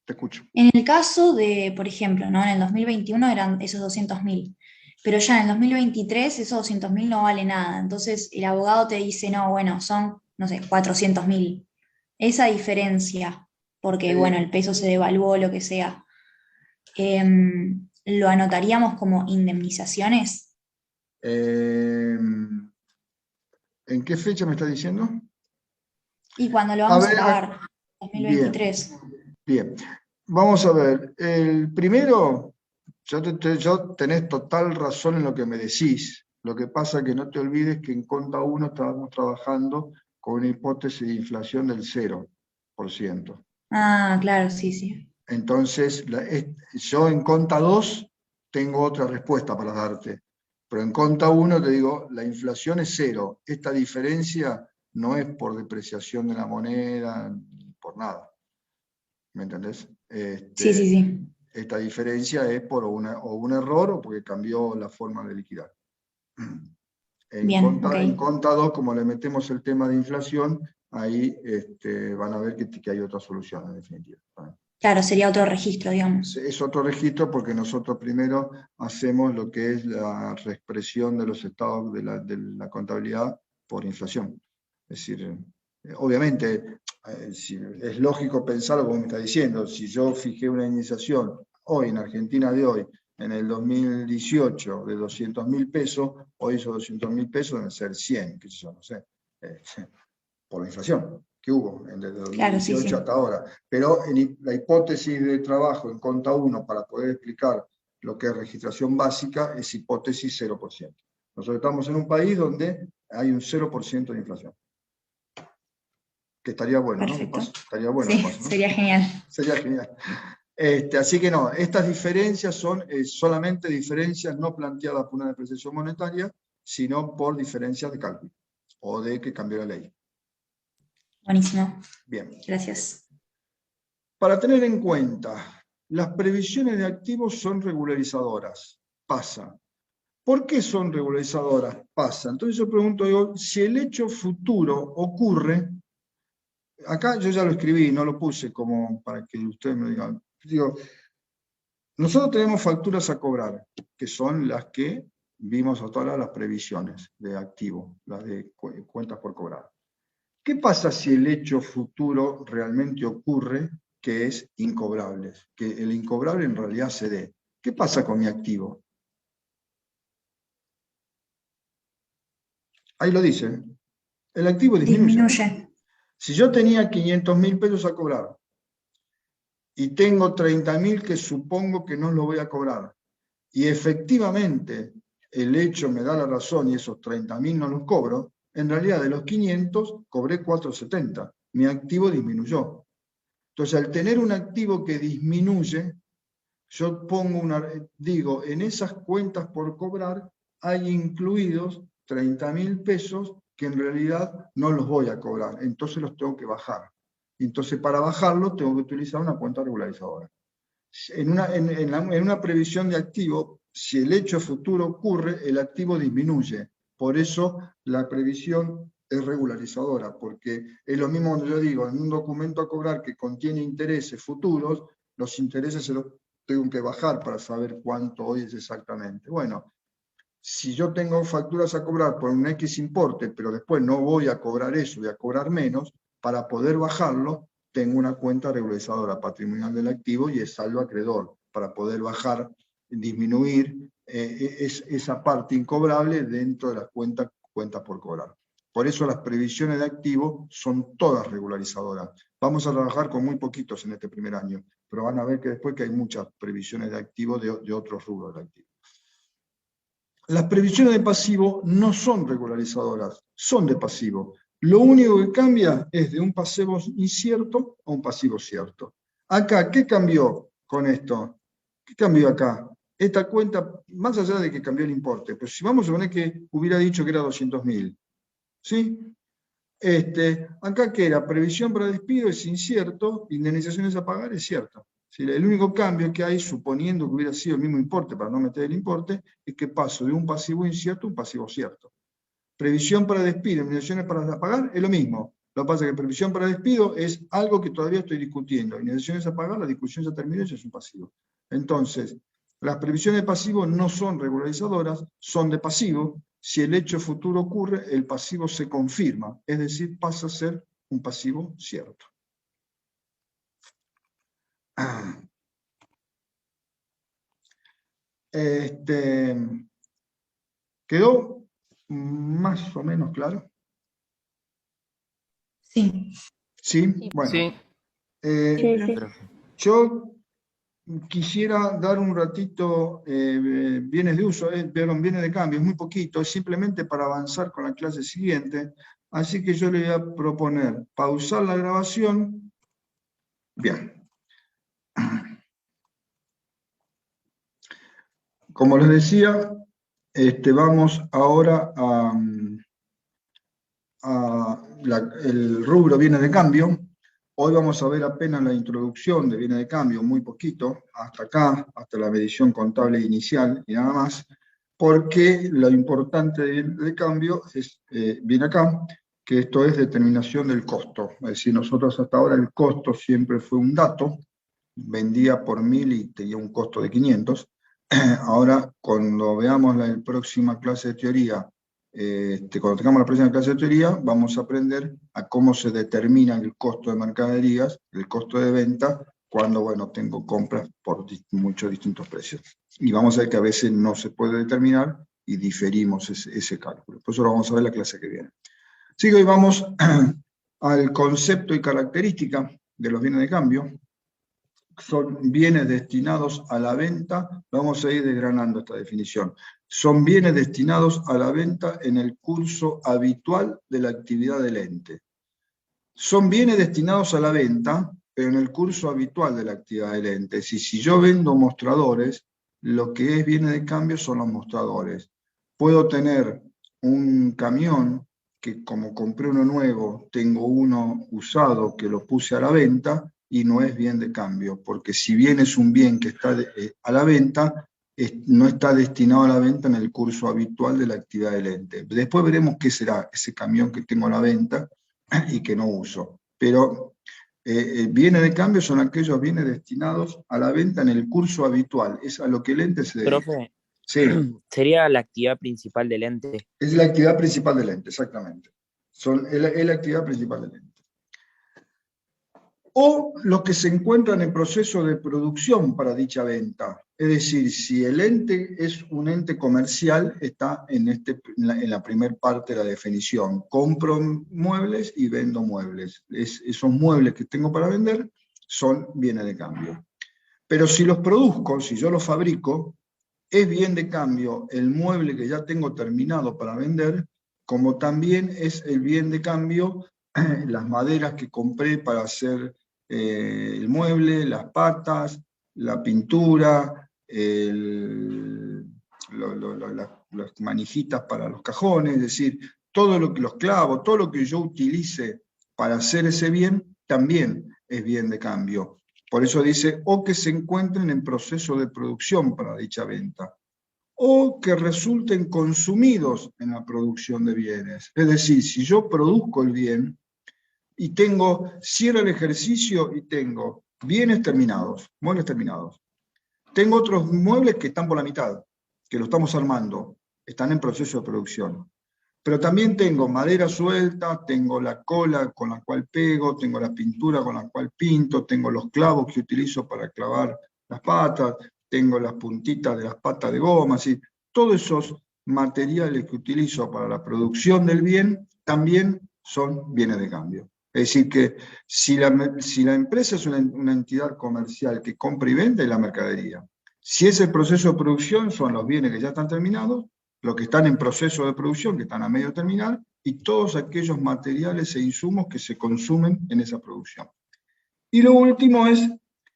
Speaker 1: te escucho.
Speaker 6: En el caso de, por ejemplo, ¿no? En el 2021 eran esos 200.000, pero ya en el 2023 esos 200.000 no vale nada. Entonces el abogado te dice, no, bueno, son, no sé, 400.000. Esa diferencia, porque bueno, el peso se devaluó, lo que sea, ¿lo anotaríamos como indemnizaciones?
Speaker 1: ¿En qué fecha me estás diciendo?
Speaker 6: Y cuando lo vamos a pagar,
Speaker 1: Bien,
Speaker 6: 2023.
Speaker 1: bien. Vamos a ver. El primero, yo tenés total razón en lo que me decís. Lo que pasa es que no te olvides que en Conta 1 estábamos trabajando con una hipótesis de inflación del 0%.
Speaker 6: Ah, claro, sí, sí.
Speaker 1: Entonces, yo en Conta 2 tengo otra respuesta para darte. Pero en Conta 1 te digo, la inflación es 0. Esta diferencia no es por depreciación de la moneda, ni por nada. ¿Me entendés?
Speaker 6: Sí, sí, sí.
Speaker 1: Esta diferencia es por un error o porque cambió la forma de liquidar.
Speaker 6: Bien, ok.
Speaker 1: En Conta 2, como le metemos el tema de inflación, ahí van a ver que hay otra solución en definitiva.
Speaker 6: Claro, sería otro registro, digamos.
Speaker 1: Es otro registro porque nosotros primero hacemos lo que es la reexpresión de los estados de la contabilidad por inflación. Es decir, obviamente, es lógico pensar lo que me está diciendo. Si yo fijé una indemnización hoy, en Argentina de hoy, en el 2018, de 200.000 pesos, hoy esos 200.000 pesos deben ser 100, qué sé yo, no sé, por la inflación que hubo desde 2018
Speaker 6: Claro, sí, sí.
Speaker 1: hasta ahora. Pero la hipótesis de trabajo en Conta 1 para poder explicar lo que es registración básica es hipótesis 0%. Nosotros estamos en un país donde hay un 0% de inflación. Que estaría bueno,
Speaker 6: Perfecto.
Speaker 1: ¿no? Estaría bueno,
Speaker 6: Sí,
Speaker 1: además, ¿no?
Speaker 6: sería genial.
Speaker 1: Sería genial. Así que no, estas diferencias son solamente diferencias no planteadas por una depreciación monetaria, sino por diferencias de cálculo, o de que cambió la ley.
Speaker 6: Buenísimo.
Speaker 1: Bien.
Speaker 6: Gracias.
Speaker 1: Para tener en cuenta, las previsiones de activos son regularizadoras. Pasa. ¿Por qué son regularizadoras? Pasa. Entonces yo pregunto, digo, si el hecho futuro ocurre, acá yo ya lo escribí, no lo puse como para que ustedes me digan. Digo, nosotros tenemos facturas a cobrar, que son las que vimos hasta ahora, las previsiones de activo, las de cuentas por cobrar. ¿Qué pasa si el hecho futuro realmente ocurre, que es incobrable? Que el incobrable en realidad se dé. ¿Qué pasa con mi activo? Ahí lo dice. El activo disminuye.
Speaker 6: Disminuye.
Speaker 1: Si yo tenía 500.000 pesos a cobrar y tengo 30.000 que supongo que no lo voy a cobrar, y efectivamente el hecho me da la razón y esos 30.000 no los cobro, en realidad de los 500 cobré 470. Mi activo disminuyó. Entonces, al tener un activo que disminuye, yo digo, en esas cuentas por cobrar hay incluidos 30.000 pesos que en realidad no los voy a cobrar, entonces los tengo que bajar. Entonces, para bajarlos tengo que utilizar una cuenta regularizadora. En una previsión de activo, si el hecho futuro ocurre, el activo disminuye. Por eso la previsión es regularizadora, porque es lo mismo cuando yo digo, en un documento a cobrar que contiene intereses futuros, los intereses se los tengo que bajar para saber cuánto hoy es exactamente. Bueno, si yo tengo facturas a cobrar por un X importe, pero después no voy a cobrar eso, voy a cobrar menos, para poder bajarlo, tengo una cuenta regularizadora patrimonial del activo y es saldo acreedor, para poder bajar, disminuir esa parte incobrable dentro de las cuentas por cobrar. Por eso las previsiones de activo son todas regularizadoras. Vamos a trabajar con muy poquitos en este primer año, pero van a ver que después que hay muchas previsiones de activo de otros rubros de activo. Las previsiones de pasivo no son regularizadoras, son de pasivo. Lo único que cambia es de un pasivo incierto a un pasivo cierto. Acá, ¿qué cambió con esto? ¿Qué cambió acá? Esta cuenta, más allá de que cambió el importe, pero si vamos a suponer que hubiera dicho que era 200.000, ¿sí? Acá que era previsión para despido es incierto, indemnizaciones a pagar es cierto. ¿Sí? El único cambio que hay, suponiendo que hubiera sido el mismo importe, para no meter el importe, es que paso de un pasivo incierto a un pasivo cierto. Previsión para despido, indemnizaciones para pagar, es lo mismo. Lo que pasa es que previsión para despido es algo que todavía estoy discutiendo. Indemnizaciones a pagar, la discusión ya terminó y ya es un pasivo. Entonces, las previsiones de pasivo no son regularizadoras, son de pasivo. Si el hecho futuro ocurre, el pasivo se confirma, es decir, pasa a ser un pasivo cierto. ¿Quedó más o menos claro?
Speaker 6: Sí.
Speaker 1: ¿Sí? Bueno.
Speaker 4: Sí.
Speaker 1: Yo quisiera dar un ratito bienes de uso, bienes de cambio, es muy poquito, es simplemente para avanzar con la clase siguiente, así que yo le voy a proponer pausar la grabación. Bien. Como les decía, vamos ahora el rubro bienes de cambio. Hoy vamos a ver apenas la introducción de bienes de cambio, muy poquito, hasta acá, hasta la medición contable inicial y nada más, porque lo importante de cambio viene acá, que esto es determinación del costo. Es decir, nosotros hasta ahora el costo siempre fue un dato, vendía por 1.000 y tenía un costo de 500. Ahora, cuando veamos la próxima clase de teoría, cuando tengamos la próxima clase de teoría, vamos a aprender a cómo se determina el costo de mercaderías, el costo de venta, cuando, bueno, tengo compras por muchos distintos precios. Y vamos a ver que a veces no se puede determinar y diferimos ese cálculo. Por eso lo vamos a ver la clase que viene. Así que hoy vamos al concepto y característica de los bienes de cambio. Son bienes destinados a la venta, vamos a ir desgranando esta definición. Son bienes destinados a la venta en el curso habitual de la actividad del ente. Son bienes destinados a la venta, pero en el curso habitual de la actividad del ente. Es decir, si yo vendo mostradores, lo que es bienes de cambio son los mostradores. Puedo tener un camión que, como compré uno nuevo, tengo uno usado que lo puse a la venta, y no es bien de cambio, porque si bien es un bien que está a la venta, no está destinado a la venta en el curso habitual de la actividad del ente. Después veremos qué será ese camión que tengo a la venta y que no uso. Pero bienes de cambio son aquellos bienes destinados a la venta en el curso habitual, es a lo que el ente se dedica.
Speaker 3: Profe,
Speaker 1: sí.
Speaker 3: ¿Sería la actividad principal del ente?
Speaker 1: Es la actividad principal del ente, exactamente. Es la actividad principal del ente. O los que se encuentran en proceso de producción para dicha venta. Es decir, si el ente es un ente comercial, está en la primera parte de la definición. Compro muebles y vendo muebles. Esos muebles que tengo para vender son bienes de cambio. Pero si los produzco, si yo los fabrico, es bien de cambio el mueble que ya tengo terminado para vender, como también es el bien de cambio las maderas que compré para hacer el mueble, las patas, la pintura, las manijitas para los cajones, es decir, todo lo que los clavos, todo lo que yo utilice para hacer ese bien, también es bien de cambio. Por eso dice, o que se encuentren en proceso de producción para dicha venta, o que resulten consumidos en la producción de bienes. Es decir, si yo produzco el bien y cierro el ejercicio y tengo bienes terminados, muebles terminados, tengo otros muebles que están por la mitad, que lo estamos armando, están en proceso de producción. Pero también tengo madera suelta, tengo la cola con la cual pego, tengo la pintura con la cual pinto, tengo los clavos que utilizo para clavar las patas, tengo las puntitas de las patas de goma, ¿sí? Todos esos materiales que utilizo para la producción del bien también son bienes de cambio. Es decir, que si la empresa es una entidad comercial que compra y vende, es la mercadería. Si es el proceso de producción, son los bienes que ya están terminados, los que están en proceso de producción, que están a medio terminar, y todos aquellos materiales e insumos que se consumen en esa producción. Y lo último es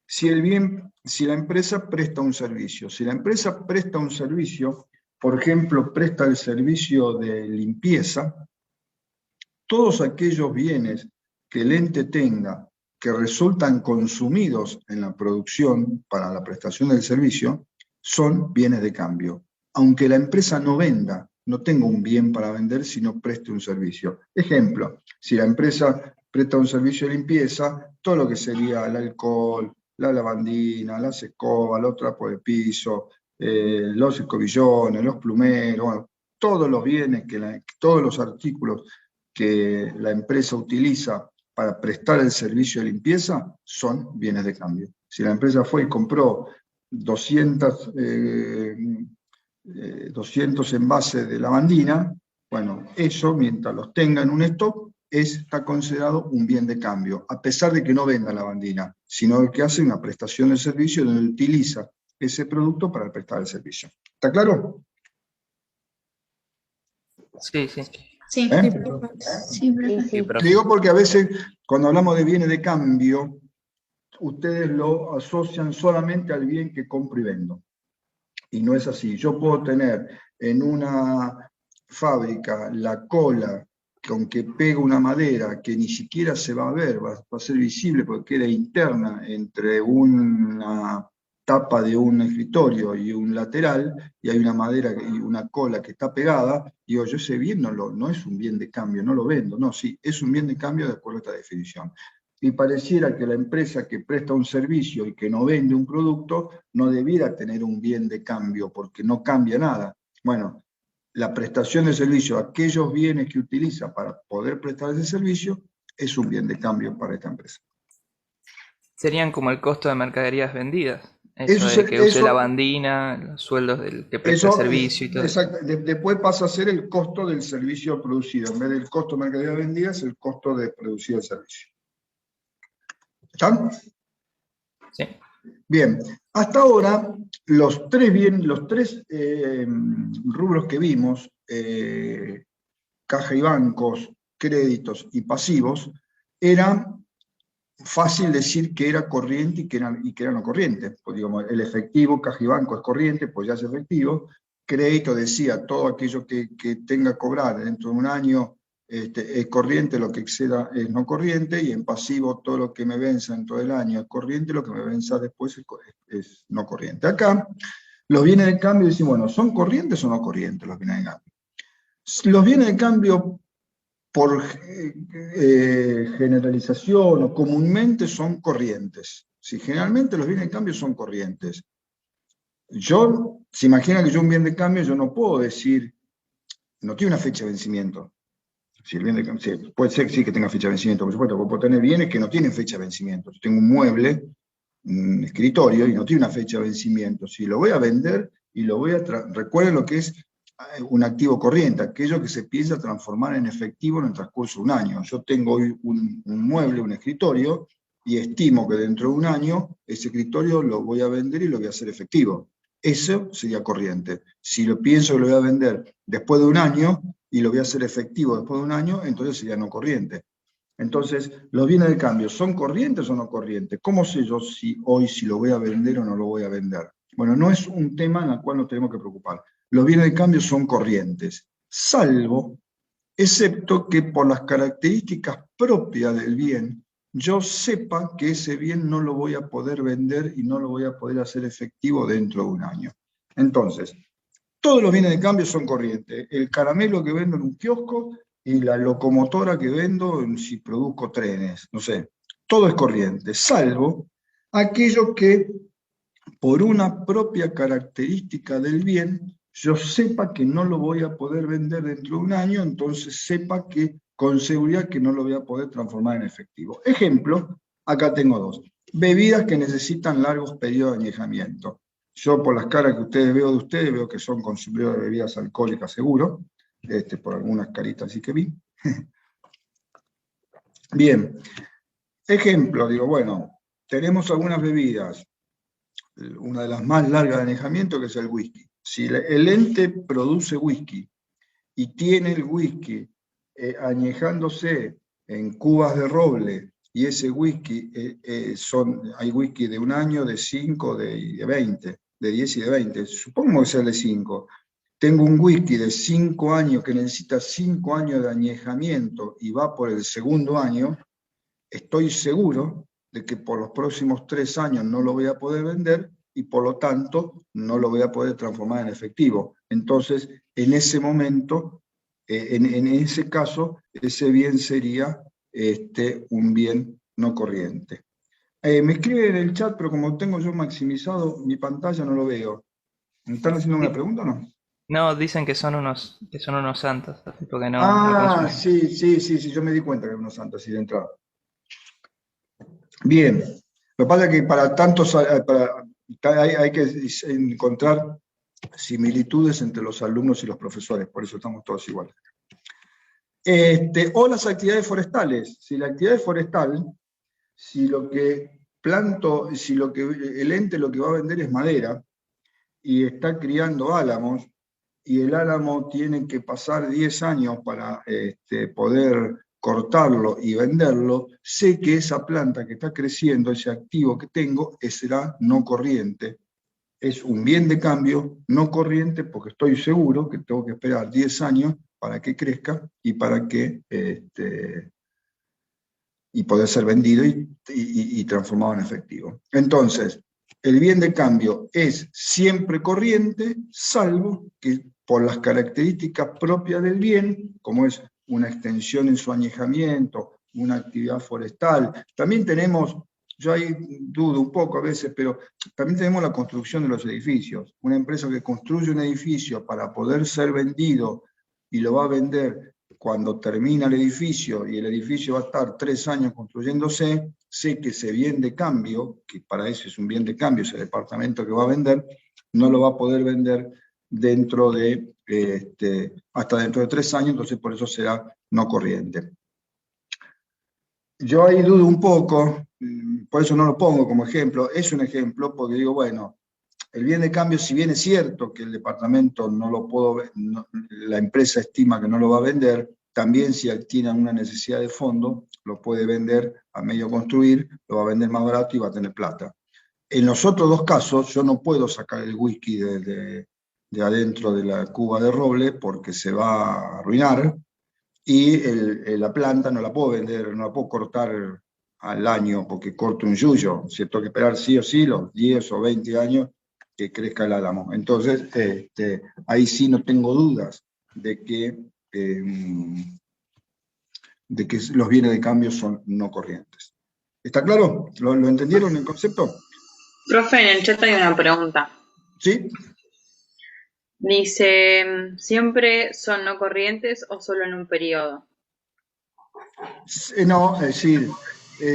Speaker 1: si la empresa presta un servicio. Si la empresa presta un servicio, por ejemplo, presta el servicio de limpieza, todos aquellos bienes que el ente tenga que resultan consumidos en la producción para la prestación del servicio, son bienes de cambio. Aunque la empresa no venda, no tenga un bien para vender, sino preste un servicio. Ejemplo, si la empresa presta un servicio de limpieza, todo lo que sería el alcohol, la lavandina, las escobas, los trapos de piso, los escobillones, los plumeros, bueno, todos los bienes, todos los artículos que la empresa utiliza para prestar el servicio de limpieza son bienes de cambio. Si la empresa fue y compró 200 envases de lavandina, bueno, eso, mientras los tenga en un stock, está considerado un bien de cambio, a pesar de que no venda lavandina, sino que hace una prestación de servicio donde utiliza ese producto para prestar el servicio. ¿Está claro?
Speaker 4: Sí, sí.
Speaker 6: Sí,
Speaker 3: Sí, profe.
Speaker 1: Digo porque a veces, cuando hablamos de bienes de cambio, ustedes lo asocian solamente al bien que compro y vendo. Y no es así. Yo puedo tener en una fábrica la cola con que pego una madera que ni siquiera se va a ver, va a ser visible porque queda interna entre una tapa de un escritorio y un lateral, y hay una madera y una cola que está pegada, digo, yo ese bien no es un bien de cambio, no lo vendo, no, sí, es un bien de cambio de acuerdo a esta definición. Y pareciera que la empresa que presta un servicio y que no vende un producto no debiera tener un bien de cambio porque no cambia nada. Bueno, la prestación de servicio, aquellos bienes que utiliza para poder prestar ese servicio, es un bien de cambio para esta empresa.
Speaker 4: Serían como el costo de mercaderías vendidas. Eso de que use lavandina, los sueldos del que presta el servicio y todo.
Speaker 1: Exacto. Después pasa a ser el costo del servicio producido. En vez del costo de mercaderías vendidas, el costo de producir el servicio. ¿Están?
Speaker 4: Sí.
Speaker 1: Bien, hasta ahora los tres rubros que vimos, caja y bancos, créditos y pasivos, era fácil decir que era corriente y que era no corriente. Pues, digamos, el efectivo, caja y banco es corriente, pues ya es efectivo. Crédito decía, todo aquello que tenga que cobrar dentro de un año es corriente, lo que exceda es no corriente, y en pasivo todo lo que me venza en todo el año es corriente, lo que me venza después es no corriente. Acá, los bienes de cambio dicen, bueno, ¿son corrientes o no corrientes los bienes de cambio? Los bienes de cambio, por generalización o comúnmente, son corrientes. Si generalmente los bienes de cambio son corrientes. Se imagina que yo un bien de cambio, yo no puedo decir, no tiene una fecha de vencimiento. Si el bien de cambio, sí, puede ser sí que tenga fecha de vencimiento, por supuesto, puedo tener bienes que no tienen fecha de vencimiento. Yo tengo un mueble, un escritorio, y no tiene una fecha de vencimiento. Si lo voy a vender y lo voy a... Recuerden lo que es un activo corriente, aquello que se piensa transformar en efectivo en el transcurso de un año. Yo tengo hoy un mueble, un escritorio, y estimo que dentro de un año ese escritorio lo voy a vender y lo voy a hacer efectivo. Eso sería corriente. Si lo pienso que lo voy a vender después de un año y lo voy a hacer efectivo después de un año, entonces sería no corriente. Entonces, ¿los bienes de cambio son corrientes o no corrientes? ¿Cómo sé yo si hoy si lo voy a vender o no lo voy a vender? Bueno, no es un tema en el cual nos tenemos que preocupar. Los bienes de cambio son corrientes, salvo, excepto que por las características propias del bien, yo sepa que ese bien no lo voy a poder vender y no lo voy a poder hacer efectivo dentro de un año. Entonces, todos los bienes de cambio son corrientes. El caramelo que vendo en un kiosco y la locomotora que vendo si produzco trenes, no sé. Todo es corriente, salvo aquello que por una propia característica del bien, yo sepa que no lo voy a poder vender dentro de un año, entonces sepa que con seguridad que no lo voy a poder transformar en efectivo. Ejemplo, acá tengo dos. Bebidas que necesitan largos periodos de añejamiento. Yo por las caras que ustedes veo que son consumidores de bebidas alcohólicas seguro, por algunas caritas así que vi. Bien, ejemplo, digo, bueno, tenemos algunas bebidas, una de las más largas de añejamiento que es el whisky. Si el ente produce whisky y tiene el whisky añejándose en cubas de roble, y ese whisky, hay whisky de un año, de 5, de 20, de 10 y de 20, supongo que sea de 5. Tengo un whisky de 5 años que necesita 5 años de añejamiento y va por el segundo año, estoy seguro de que por los próximos 3 años no lo voy a poder vender y por lo tanto no lo voy a poder transformar en efectivo. Entonces, en ese momento, en ese caso, ese bien sería un bien no corriente. Me escriben en el chat, pero como tengo yo maximizado mi pantalla, no lo veo. ¿Me están haciendo una pregunta o no?
Speaker 4: No, dicen que son unos santos, así porque no consumen.
Speaker 1: Sí, yo me di cuenta que eran unos santos así de entrada. Bien, lo que pasa es que para tantos, hay que encontrar similitudes entre los alumnos y los profesores, por eso estamos todos iguales. O las actividades forestales. Si la actividad forestal, si lo que planto, si el ente lo que va a vender es madera, y está criando álamos, y el álamo tiene que pasar 10 años para poder cortarlo y venderlo, sé que esa planta que está creciendo, ese activo que tengo, será no corriente. Es un bien de cambio no corriente porque estoy seguro que tengo que esperar 10 años para que crezca y para que y poder ser vendido y transformado en efectivo. Entonces, el bien de cambio es siempre corriente, salvo que por las características propias del bien, como es una extensión en su añejamiento, una actividad forestal. También tenemos, yo ahí dudo un poco a veces, pero también tenemos la construcción de los edificios. Una empresa que construye un edificio para poder ser vendido y lo va a vender cuando termina el edificio y el edificio va a estar 3 años construyéndose, sé que ese bien de cambio, que para eso es un bien de cambio, ese departamento que va a vender, no lo va a poder vender dentro de, hasta dentro de 3 años, entonces por eso será no corriente. Yo ahí dudo un poco, por eso no lo pongo como ejemplo, es un ejemplo porque digo, bueno, el bien de cambio, si bien es cierto que el departamento no lo puedo, la empresa estima que no lo va a vender, también si tiene una necesidad de fondo, lo puede vender a medio construir, lo va a vender más barato y va a tener plata. En los otros dos casos, yo no puedo sacar el whisky de adentro de la cuba de roble porque se va a arruinar y la planta no la puedo vender, no la puedo cortar al año porque corto un yuyo. Si tengo que esperar sí o sí los 10 o 20 años que crezca el álamo. Entonces, ahí sí no tengo dudas de que los bienes de cambio son no corrientes. ¿Está claro? ¿Lo entendieron el concepto?
Speaker 2: Profe, en el chat hay una pregunta.
Speaker 1: ¿Sí?
Speaker 2: Dice, ¿siempre son no corrientes o solo en un periodo?
Speaker 1: No, es decir,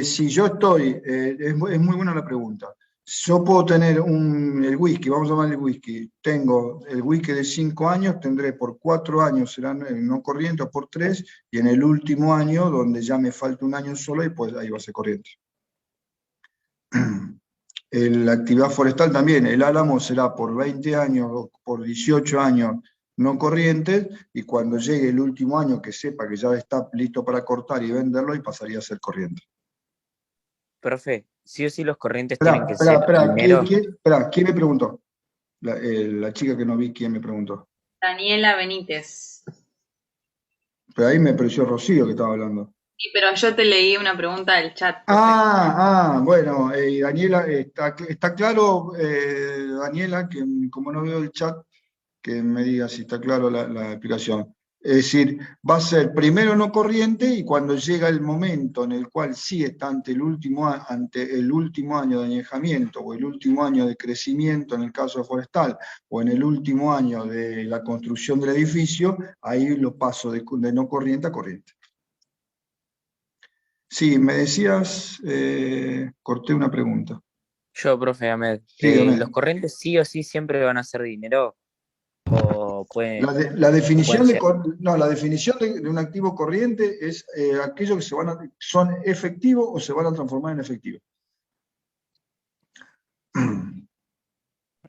Speaker 1: si yo estoy, es muy buena la pregunta. Yo puedo tener el whisky, vamos a llamar el whisky, tengo el whisky de 5 años, tendré por 4 años serán no corriente o por 3, y en el último año, donde ya me falta un año solo, y pues ahí va a ser corriente. La actividad forestal también, el álamo será por 20 años o por 18 años no corrientes, y cuando llegue el último año que sepa que ya está listo para cortar y venderlo, y pasaría a ser corriente.
Speaker 3: Profe, sí o sí los corrientes tienen que ser
Speaker 1: Espera,
Speaker 3: dinero.
Speaker 1: ¿quién me preguntó? La chica que no vi, ¿quién me preguntó?
Speaker 2: Daniela Benítez.
Speaker 1: Pero ahí me pareció Rocío que estaba hablando.
Speaker 2: Sí, pero yo te leí una pregunta del chat.
Speaker 1: Bueno, Daniela, está claro, Daniela, que como no veo el chat, que me diga si está claro la explicación. Es decir, va a ser primero no corriente, y cuando llega el momento en el cual sí está ante el último año de añejamiento, o el último año de crecimiento en el caso forestal, o en el último año de la construcción del edificio, ahí lo paso de no corriente a corriente. Sí, me decías, corté una pregunta.
Speaker 3: Yo, profe Ahmed,
Speaker 1: Sí, Ahmed.
Speaker 3: ¿los corrientes sí o sí siempre van a ser dinero? ¿O pueden,
Speaker 1: La definición
Speaker 3: pueden
Speaker 1: la definición de un activo corriente es aquellos que son efectivos o se van a transformar en efectivo.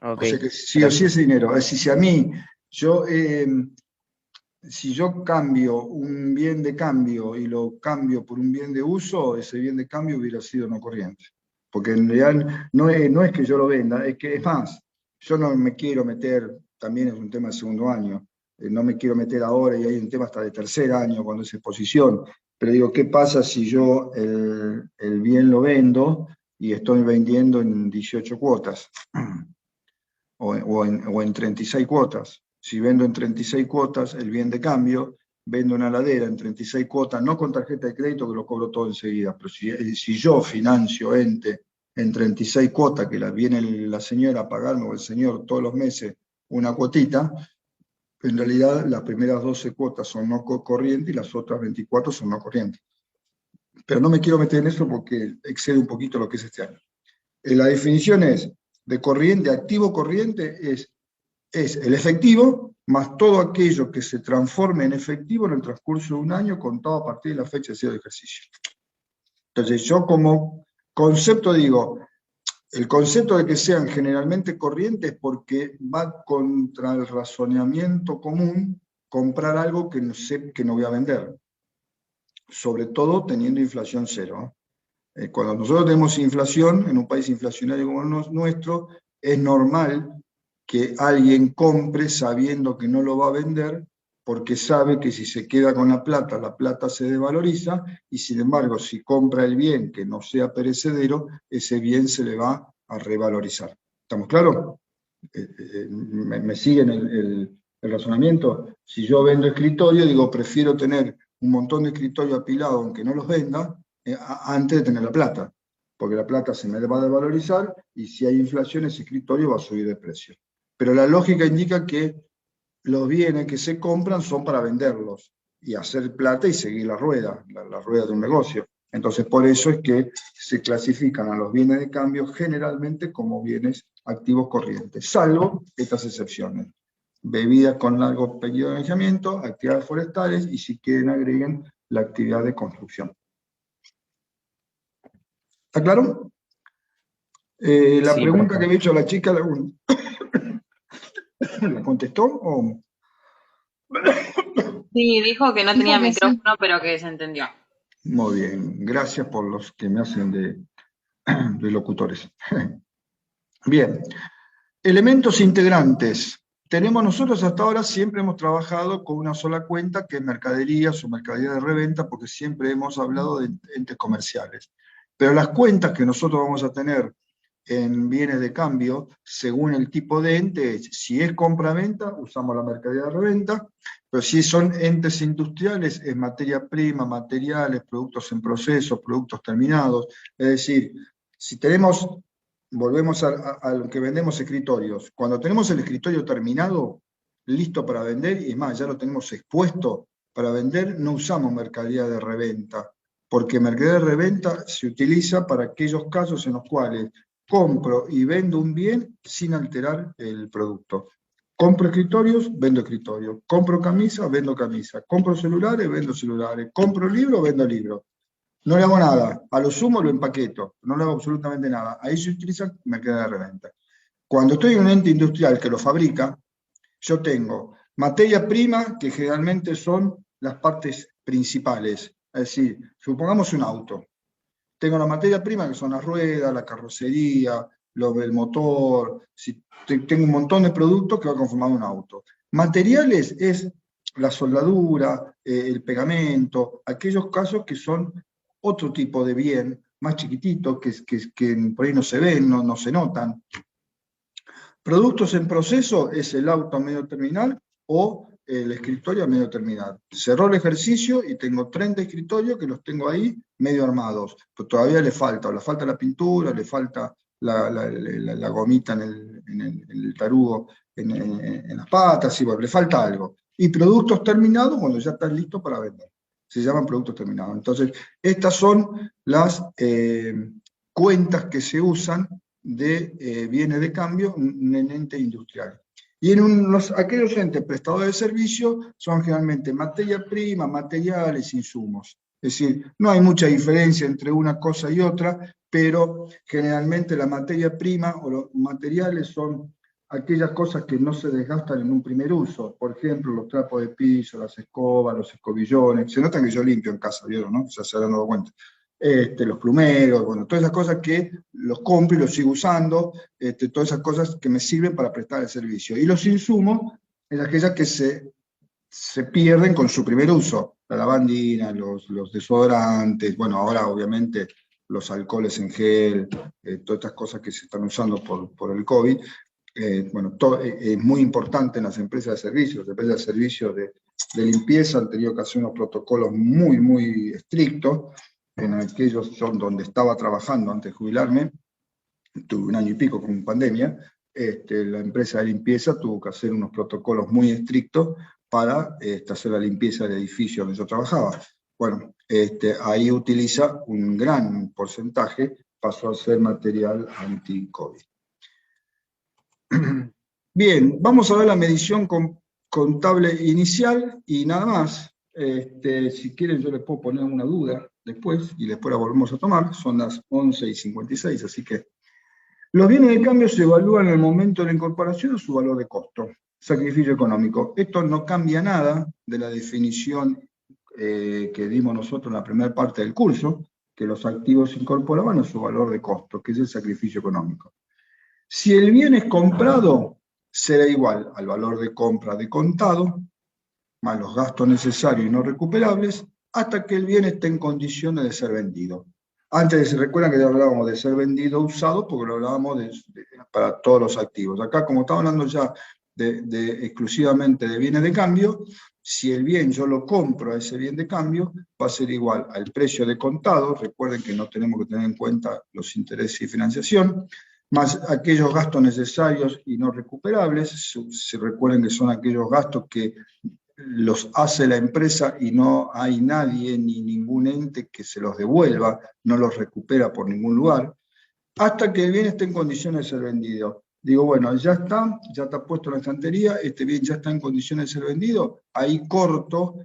Speaker 3: Ok,
Speaker 1: O sea que sí o sí es dinero. Es decir, si a mí, si yo cambio un bien de cambio y lo cambio por un bien de uso, ese bien de cambio hubiera sido no corriente. Porque en realidad no es que yo lo venda, es que es más, yo no me quiero meter, también es un tema de segundo año, no me quiero meter ahora, y hay un tema hasta de tercer año cuando es exposición, pero digo, ¿qué pasa si yo el bien lo vendo y estoy vendiendo en 18 cuotas? O en 36 cuotas. Si vendo en 36 cuotas el bien de cambio, vendo una heladera en 36 cuotas, no con tarjeta de crédito que lo cobro todo enseguida, pero si yo financio ente en 36 cuotas, que viene la señora a pagarme o el señor todos los meses una cuotita, en realidad las primeras 12 cuotas son no corrientes y las otras 24 son no corrientes. Pero no me quiero meter en eso porque excede un poquito lo que es este año. La definición es de corriente, activo corriente es el efectivo más todo aquello que se transforme en efectivo en el transcurso de un año contado a partir de la fecha de cierre de ejercicio. Entonces yo como concepto digo, el concepto de que sean generalmente corrientes porque va contra el razonamiento común comprar algo que no sé que no voy a vender, sobre todo teniendo inflación cero. Cuando nosotros tenemos inflación, en un país inflacionario como el nuestro, es normal que alguien compre sabiendo que no lo va a vender, porque sabe que si se queda con la plata se desvaloriza, y sin embargo, si compra el bien que no sea perecedero, ese bien se le va a revalorizar. ¿Estamos claros? ¿Me siguen el razonamiento? Si yo vendo escritorio, digo, prefiero tener un montón de escritorio apilado, aunque no los venda, antes de tener la plata, porque la plata se me va a desvalorizar, y si hay inflación, ese escritorio va a subir de precio. Pero la lógica indica que los bienes que se compran son para venderlos, y hacer plata y seguir la rueda de un negocio. Entonces, por eso es que se clasifican a los bienes de cambio generalmente como bienes activos corrientes, salvo estas excepciones. Bebidas con largo periodo de añejamiento, actividades forestales, y si quieren agreguen la actividad de construcción. ¿Está claro? La
Speaker 3: Sí,
Speaker 1: pregunta
Speaker 3: profe.
Speaker 1: que me hizo la chica, ¿la contestó? ¿O?
Speaker 2: Sí, dijo que no tenía
Speaker 6: Dijo que sí.
Speaker 2: micrófono, pero que se entendió.
Speaker 1: Muy bien, gracias por los que me hacen de locutores. Bien, elementos integrantes. Nosotros hasta ahora siempre hemos trabajado con una sola cuenta, que es mercaderías o mercadería de reventa, porque siempre hemos hablado de entes comerciales. Pero las cuentas que nosotros vamos a tener en bienes de cambio, según el tipo de ente, si es compra-venta, usamos la mercadería de reventa, pero si son entes industriales, es materia prima, materiales, productos en proceso, productos terminados. Es decir, si tenemos, volvemos a lo que vendemos escritorios, cuando tenemos el escritorio terminado, listo para vender, y es más, ya lo tenemos expuesto para vender, no usamos mercadería de reventa, porque mercadería de reventa se utiliza para aquellos casos en los cuales compro y vendo un bien sin alterar el producto. Compro escritorios, vendo escritorios. Compro camisa, vendo camisa. Compro celulares, vendo celulares. Compro libros, vendo libros. No le hago nada, a lo sumo lo empaqueto, no le hago absolutamente nada. Ahí se utiliza mercadería de reventa. Cuando estoy en un ente industrial que lo fabrica, yo tengo materia prima, que generalmente son las partes principales. Es decir, supongamos un auto. Tengo la materia prima, que son las ruedas, la carrocería, el motor. Tengo un montón de productos que va a conformar un auto. Materiales es la soldadura, el pegamento, aquellos casos que son otro tipo de bien, más chiquititos, que por ahí no se ven, no se notan. Productos en proceso es el auto a medio terminal o el escritorio a medio terminal. Cerró el ejercicio y tengo 30 escritorios que los tengo ahí medio armados, pero todavía le falta la pintura, le falta la gomita en el tarugo, en las patas, y bueno, le falta algo. Y productos terminados cuando ya están listos para vender. Se llaman productos terminados. Entonces, estas son las cuentas que se usan de bienes de cambio en un ente industrial. Y en aquellos entes prestadores de servicio son generalmente materia prima, materiales, insumos. Es decir, no hay mucha diferencia entre una cosa y otra, pero generalmente la materia prima o los materiales son aquellas cosas que no se desgastan en un primer uso. Por ejemplo, los trapos de piso, las escobas, los escobillones. Se notan que yo limpio en casa, ¿vieron? ¿No? Ya se habrán dado cuenta. Los plumeros, bueno, todas esas cosas que los compro y los sigo usando, todas esas cosas que me sirven para prestar el servicio. Y los insumos, es aquellas que se pierden con su primer uso, la lavandina, los desodorantes, bueno, ahora obviamente los alcoholes en gel, todas estas cosas que se están usando por el COVID. Bueno, es muy importante en las empresas de servicios. Las empresas de servicios de limpieza han tenido que hacer unos protocolos muy, muy estrictos. En aquellos donde estaba trabajando antes de jubilarme, tuve 1 año y pico con pandemia, la empresa de limpieza tuvo que hacer unos protocolos muy estrictos para hacer la limpieza del edificio donde yo trabajaba. Bueno, ahí utiliza un gran porcentaje, pasó a ser material anti-COVID. Bien, vamos a ver la medición contable inicial y nada más. Si quieren yo les puedo poner una duda después, y después la volvemos a tomar. Son las 11:56, así que los bienes de cambio se evalúan en el momento de la incorporación a su valor de costo, sacrificio económico. Esto no cambia nada de la definición que dimos nosotros en la primera parte del curso, que los activos se incorporaban a su valor de costo, que es el sacrificio económico. Si el bien es comprado, será igual al valor de compra de contado, más los gastos necesarios y no recuperables, hasta que el bien esté en condiciones de ser vendido. Antes se recuerdan que ya hablábamos de ser vendido o usado, porque lo hablábamos para todos los activos. Acá, como estamos hablando ya exclusivamente de bienes de cambio, si el bien yo lo compro a ese bien de cambio, va a ser igual al precio de contado. Recuerden que no tenemos que tener en cuenta los intereses y financiación, más aquellos gastos necesarios y no recuperables. Se recuerden que son aquellos gastos que los hace la empresa y no hay nadie ni ningún ente que se los devuelva, no los recupera por ningún lugar, hasta que el bien esté en condiciones de ser vendido. Digo, bueno, ya está puesto en la estantería, este bien ya está en condiciones de ser vendido, ahí corto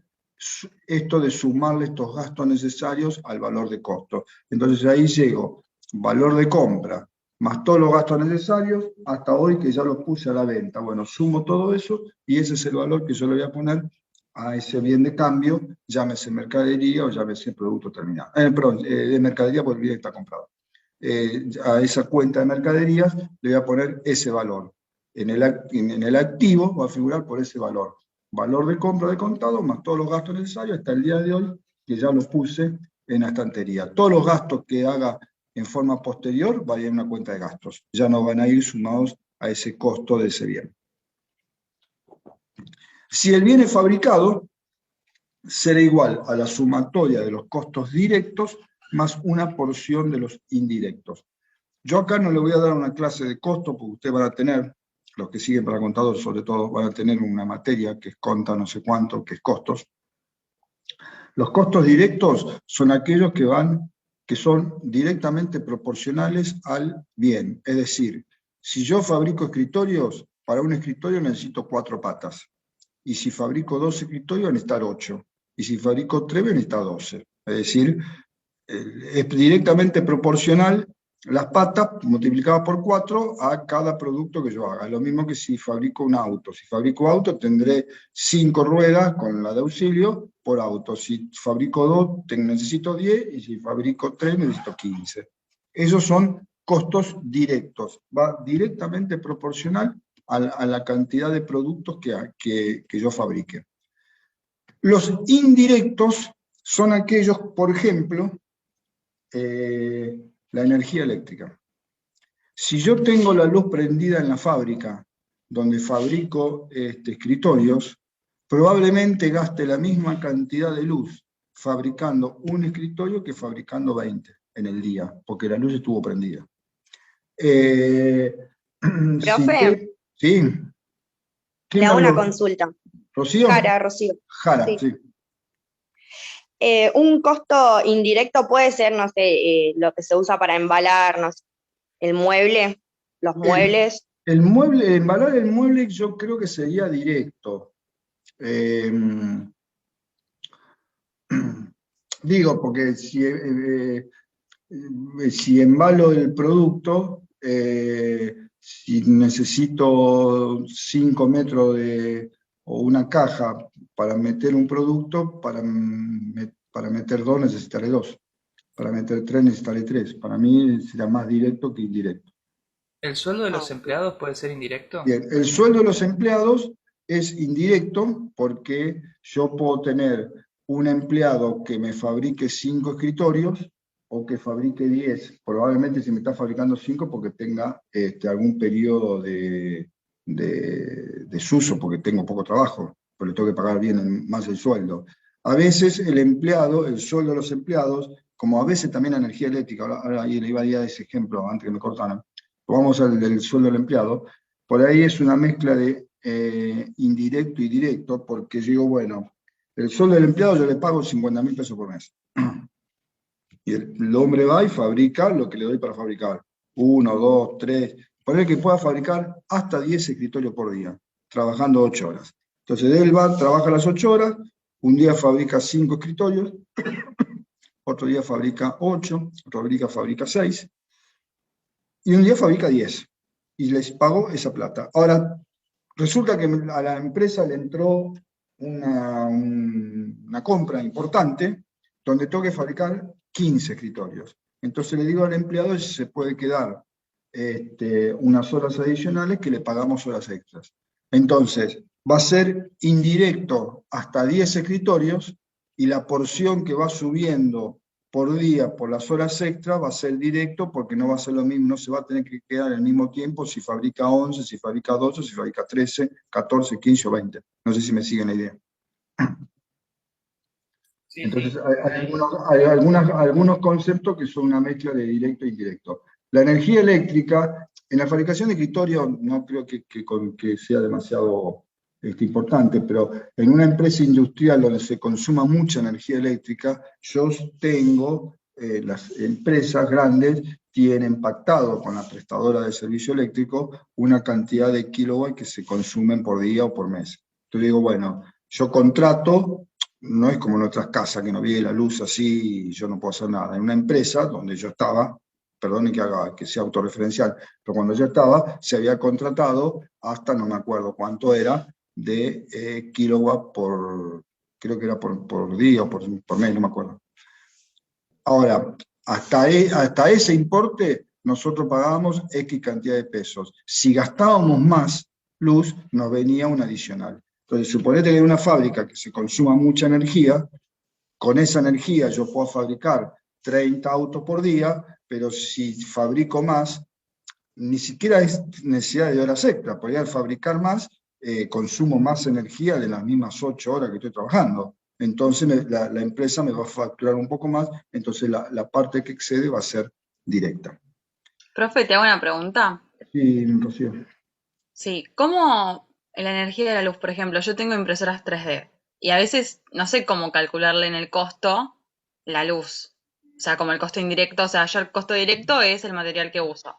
Speaker 1: esto de sumarle estos gastos necesarios al valor de costo. Entonces ahí llego, valor de compra, más todos los gastos necesarios, hasta hoy que ya los puse a la venta. Bueno, sumo todo eso y ese es el valor que yo le voy a poner a ese bien de cambio, llámese mercadería o llámese producto terminado. Perdón, de mercadería porque el bien está comprado. A esa cuenta de mercaderías le voy a poner ese valor. En el activo va a figurar por ese valor. Valor de compra de contado más todos los gastos necesarios hasta el día de hoy, que ya los puse en la estantería. Todos los gastos que haga en forma posterior va a ir en una cuenta de gastos. Ya no van a ir sumados a ese costo de ese bien. Si el bien es fabricado, será igual a la sumatoria de los costos directos más una porción de los indirectos. Yo acá no le voy a dar una clase de costo, porque ustedes van a tener, los que siguen para contador sobre todo, van a tener una materia que es conta no sé cuánto, que es costos. Los costos directos son aquellos que son directamente proporcionales al bien. Es decir, si yo fabrico escritorios, para un escritorio necesito 4 patas. Y si fabrico 2 escritorios, necesito 8. Y si fabrico 3, necesito 12. Es decir, es directamente proporcional las patas multiplicadas por 4 a cada producto que yo haga. Lo mismo que si fabrico un auto. Si fabrico auto tendré 5 ruedas con la de auxilio por auto. Si fabrico 2 necesito 10 y si fabrico 3 necesito 15. Esos son costos directos. Va directamente proporcional a la cantidad de productos que yo fabrique. Los indirectos son aquellos, por ejemplo, la energía eléctrica. Si yo tengo la luz prendida en la fábrica, donde fabrico escritorios, probablemente gaste la misma cantidad de luz fabricando un escritorio que fabricando 20 en el día, porque la luz estuvo prendida.
Speaker 7: Profe,
Speaker 1: Sí.
Speaker 7: le hago una consulta.
Speaker 1: ¿Rocío?
Speaker 7: Rocío.
Speaker 1: Jara, sí.
Speaker 7: Un costo indirecto puede ser, no sé, lo que se usa para embalar, no sé, el mueble, los muebles.
Speaker 1: Embalar el mueble yo creo que sería directo. Digo, porque si embalo el producto, si necesito 5 metros o una caja para meter un producto, para meter 2 necesitaré 2. Para meter 3 necesitaré 3. Para mí será más directo que indirecto.
Speaker 4: ¿El sueldo de los empleados puede ser indirecto?
Speaker 1: Bien, el sueldo de los empleados es indirecto porque yo puedo tener un empleado que me fabrique 5 escritorios o que fabrique 10. Probablemente si me está fabricando 5 porque tenga algún periodo de desuso, porque tengo poco trabajo, pero le tengo que pagar bien más el sueldo. A veces el sueldo de los empleados, como a veces también la energía eléctrica, ahora le iba a dar ese ejemplo antes que me cortaran, vamos al del sueldo del empleado, por ahí es una mezcla de indirecto y directo, porque yo digo, bueno, el sueldo del empleado yo le pago 50.000 pesos por mes. Y el hombre va y fabrica lo que le doy para fabricar. 1, 2, 3, poner que pueda fabricar hasta 10 escritorios por día, trabajando 8 horas. Entonces él va, trabaja las 8 horas, un día fabrica 5 escritorios, otro día fabrica 8, otro día fabrica 6, y un día fabrica 10, y les pago esa plata. Ahora, resulta que a la empresa le entró una compra importante, donde tengo que fabricar 15 escritorios. Entonces le digo al empleado si se puede quedar unas horas adicionales que le pagamos horas extras. Entonces, va a ser indirecto hasta 10 escritorios, y la porción que va subiendo por día por las horas extras va a ser directo, porque no va a ser lo mismo, no se va a tener que quedar al mismo tiempo si fabrica 11, si fabrica 12, si fabrica 13, 14, 15 o 20. No sé si me siguen la idea.
Speaker 5: Sí,
Speaker 1: Entonces
Speaker 5: sí.
Speaker 1: hay algunos conceptos que son una mezcla de directo e indirecto. La energía eléctrica, en la fabricación de escritorios no creo que sea demasiado importante, pero en una empresa industrial donde se consuma mucha energía eléctrica, yo tengo, las empresas grandes tienen pactado con la prestadora de servicio eléctrico una cantidad de kilowatts que se consumen por día o por mes. Entonces digo, bueno, yo contrato, no es como en otras casas que no viene la luz así y yo no puedo hacer nada. En una empresa donde yo estaba, perdone que sea autorreferencial, pero cuando yo estaba se había contratado hasta, no me acuerdo cuánto era, de kilowatt creo que era por día o por mes, no me acuerdo. Ahora, hasta ese importe nosotros pagábamos X cantidad de pesos. Si gastábamos más luz, nos venía un adicional. Entonces, suponete que hay una fábrica que se consuma mucha energía, con esa energía yo puedo fabricar 30 autos por día, pero si fabrico más, ni siquiera es necesidad de horas extra, podría fabricar más, consumo más energía de las mismas 8 horas que estoy trabajando. Entonces la empresa me va a facturar un poco más, entonces la parte que excede va a ser directa.
Speaker 2: Profe, te hago una pregunta.
Speaker 1: Sí, Rocío.
Speaker 2: Sí, ¿cómo la energía de la luz, por ejemplo, yo tengo impresoras 3D y a veces no sé cómo calcularle en el costo la luz? O sea, como el costo indirecto, o sea, yo el costo directo es el material que uso,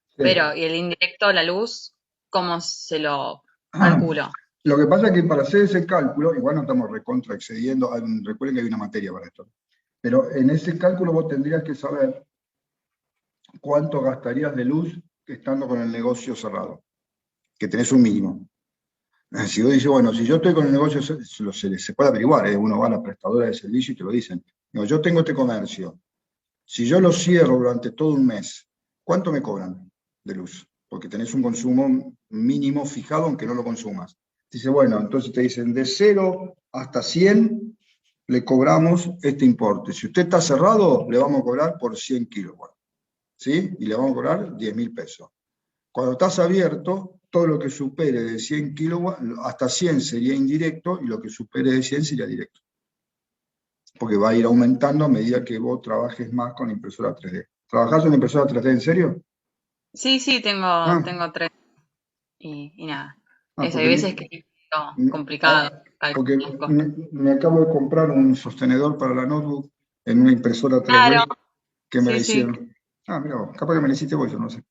Speaker 1: Sí.
Speaker 2: pero y el indirecto, la luz, ¿cómo se lo calculo?
Speaker 1: Lo que pasa es que para hacer ese cálculo, igual no estamos recontra excediendo, recuerden que hay una materia para esto. Pero en ese cálculo vos tendrías que saber cuánto gastarías de luz estando con el negocio cerrado, que tenés un mínimo. Si vos dices, bueno, si yo estoy con el negocio, se puede averiguar, uno va a la prestadora de servicio y te lo dicen. Digo, yo tengo este comercio, si yo lo cierro durante todo un mes, ¿cuánto me cobran de luz? Porque tenés un consumo mínimo fijado aunque no lo consumas. Dice, bueno, entonces te dicen, de 0 hasta 100 le cobramos este importe. Si usted está cerrado, le vamos a cobrar por 100 kilowatts, ¿sí? Y le vamos a cobrar 10.000 pesos. Cuando estás abierto, todo lo que supere de 100 kilowatts, hasta 100 sería indirecto, y lo que supere de 100 sería directo. Porque va a ir aumentando a medida que vos trabajes más con impresora 3D. ¿Trabajás en impresora 3D en serio?
Speaker 2: Sí, tengo 3 y nada. Eso, hay veces que es complicado
Speaker 1: porque
Speaker 2: calcular las cosas.
Speaker 1: me acabo de comprar un sostenedor para la notebook en una impresora 3D
Speaker 2: Claro,
Speaker 1: que me la
Speaker 2: sí.
Speaker 1: hicieron. Mira vos, capaz que me la hiciste vos, yo no sé.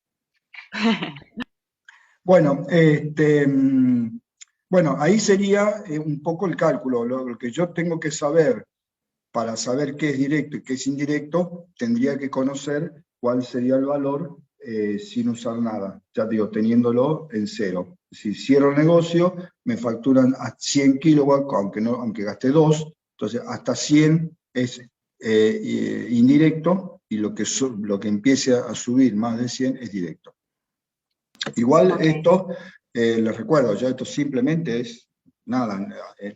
Speaker 1: Bueno, bueno, ahí sería un poco el cálculo. Lo que yo tengo que saber para saber qué es directo y qué es indirecto, tendría que conocer cuál sería el valor sin usar nada, ya digo, teniéndolo en 0. Si cierro el negocio, me facturan a 100 kilowatts, aunque gasté 2, entonces hasta 100 es indirecto, y lo que empiece a subir más de 100 es directo. Igual esto, les recuerdo, ya esto simplemente es nada,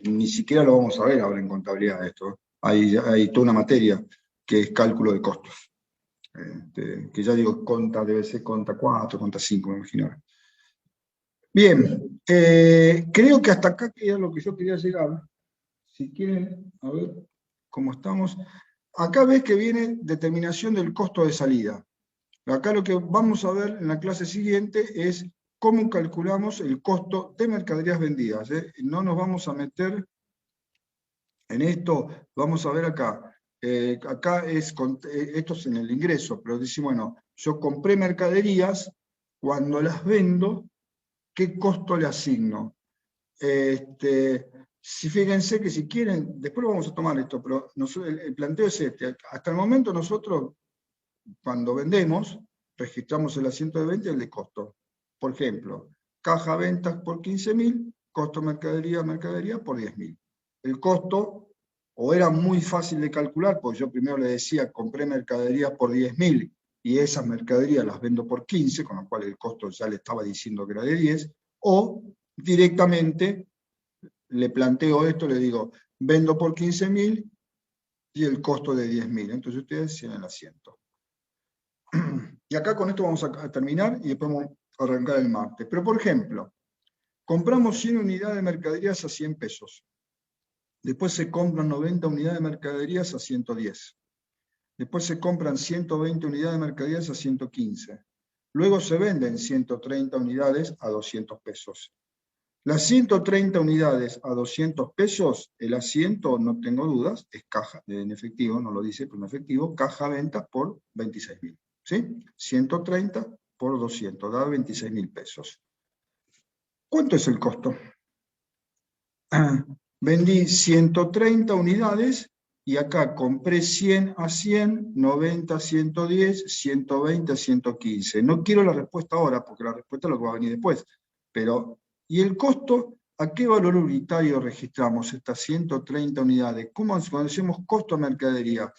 Speaker 1: ni siquiera lo vamos a ver ahora en contabilidad esto. Hay toda una materia que es cálculo de costos. Que ya digo, debe ser conta 4, conta 5, me imagino. Bien, creo que hasta acá queda lo que yo quería llegar. Si quieren, a ver cómo estamos. Acá ves que viene determinación del costo de salida. Acá lo que vamos a ver en la clase siguiente es cómo calculamos el costo de mercaderías vendidas. No nos vamos a meter en esto, vamos a ver acá. Acá esto es en el ingreso, pero dice, bueno, yo compré mercaderías, cuando las vendo, ¿qué costo le asigno? Si fíjense que si quieren, después lo vamos a tomar esto, pero el planteo es este. Hasta el momento nosotros, cuando vendemos, registramos el asiento de venta y el de costo. Por ejemplo, caja ventas por 15.000, costo mercadería por 10.000. El costo, o era muy fácil de calcular, porque yo primero le decía, compré mercadería por 10.000 y esas mercaderías las vendo por 15, con lo cual el costo ya le estaba diciendo que era de 10, o directamente le planteo esto, le digo, vendo por 15.000 y el costo de 10.000. Entonces ustedes tienen el asiento. Y acá con esto vamos a terminar y después vamos a arrancar el martes. Pero por ejemplo, compramos 100 unidades de mercaderías a 100 pesos. Después se compran 90 unidades de mercaderías a 110. Después se compran 120 unidades de mercaderías a 115. Luego se venden 130 unidades a 200 pesos. Las 130 unidades a 200 pesos, el asiento, no tengo dudas, es caja en efectivo, no lo dice, pero en efectivo, caja venta por 26.000. ¿Sí? 130 por 200, da 26.000 pesos. ¿Cuánto es el costo? Vendí 130 unidades y acá compré 100 a 100, 90 a 110, 120 a 115. No quiero la respuesta ahora, porque la respuesta es lo que va a venir después. Pero, ¿y el costo? ¿A qué valor unitario registramos estas 130 unidades? ¿Cómo conocemos costo de mercadería?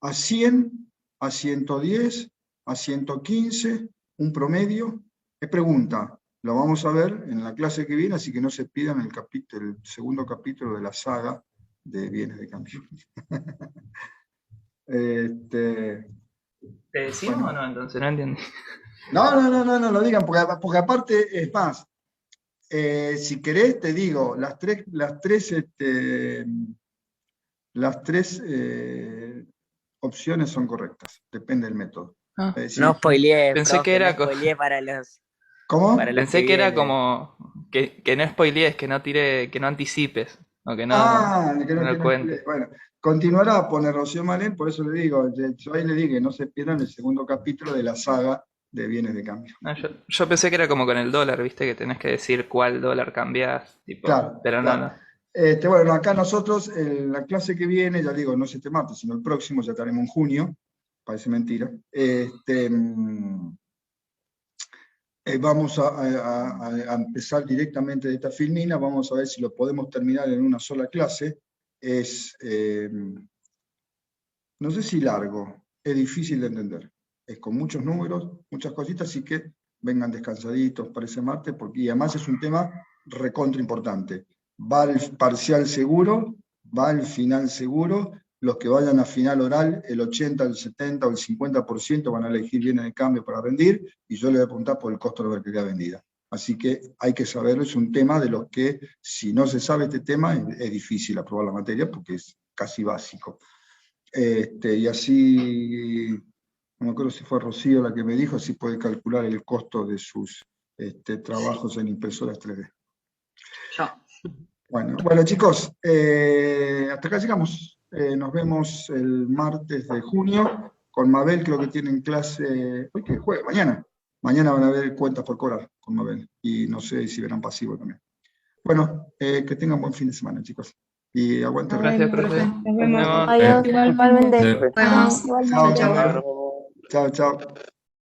Speaker 1: ¿A 100? ¿A 110? ¿A 115? ¿Un promedio? Es pregunta. Lo vamos a ver en la clase que viene, así que no se pidan el segundo capítulo de la saga de bienes de cambio.
Speaker 4: ¿Te decimos o no? Entonces, no entiendo.
Speaker 1: No lo digan, porque aparte, es más, si querés te digo, las tres opciones son correctas, depende del método.
Speaker 3: No spoileé,
Speaker 4: pensé que era
Speaker 3: para los...
Speaker 1: ¿Cómo?
Speaker 4: Pensé que era como que no spoilees, que no anticipes, o que no,
Speaker 1: que no
Speaker 4: cuentes.
Speaker 1: Bueno, continuará a poner Rocío Malén, por eso le digo, yo ahí le dije que no se pierdan el segundo capítulo de la saga de bienes de cambio.
Speaker 4: No, yo pensé que era como con el dólar, viste, que tenés que decir cuál dólar cambiás, tipo,
Speaker 1: Claro,
Speaker 4: pero
Speaker 1: claro.
Speaker 4: no.
Speaker 1: Bueno, acá nosotros, en la clase que viene, ya digo, no es este martes, sino el próximo, ya estaremos en junio, parece mentira. Vamos a empezar directamente de esta filmina, vamos a ver si lo podemos terminar en una sola clase. No sé si largo, es difícil de entender. Es con muchos números, muchas cositas, así que vengan descansaditos para ese martes, porque y además es un tema recontra importante. Va el parcial seguro, va el final seguro, los que vayan a final oral, el 80, el 70 o el 50% van a elegir bien el cambio para rendir, y yo le voy a apuntar por el costo de la verticalidad vendida. Así que hay que saberlo, es un tema de los que, si no se sabe este tema, es difícil aprobar la materia, porque es casi básico. Y así, no me acuerdo si fue Rocío la que me dijo, así puede calcular el costo de sus trabajos en impresoras 3D.
Speaker 2: Yo.
Speaker 1: Bueno chicos, hasta acá llegamos. Nos vemos el martes de junio con Mabel, creo que tienen clase, hoy que jueves, mañana. Mañana van a ver cuentas por cobrar con Mabel, y no sé si verán pasivo también. Bueno, que tengan buen fin de semana, chicos. Y aguanten.
Speaker 4: Gracias, profe.
Speaker 8: Nos vemos.
Speaker 4: Nos vemos.
Speaker 8: Adiós, igualmente.
Speaker 6: Nos vemos.
Speaker 8: Igualmente.
Speaker 1: Chao, chao.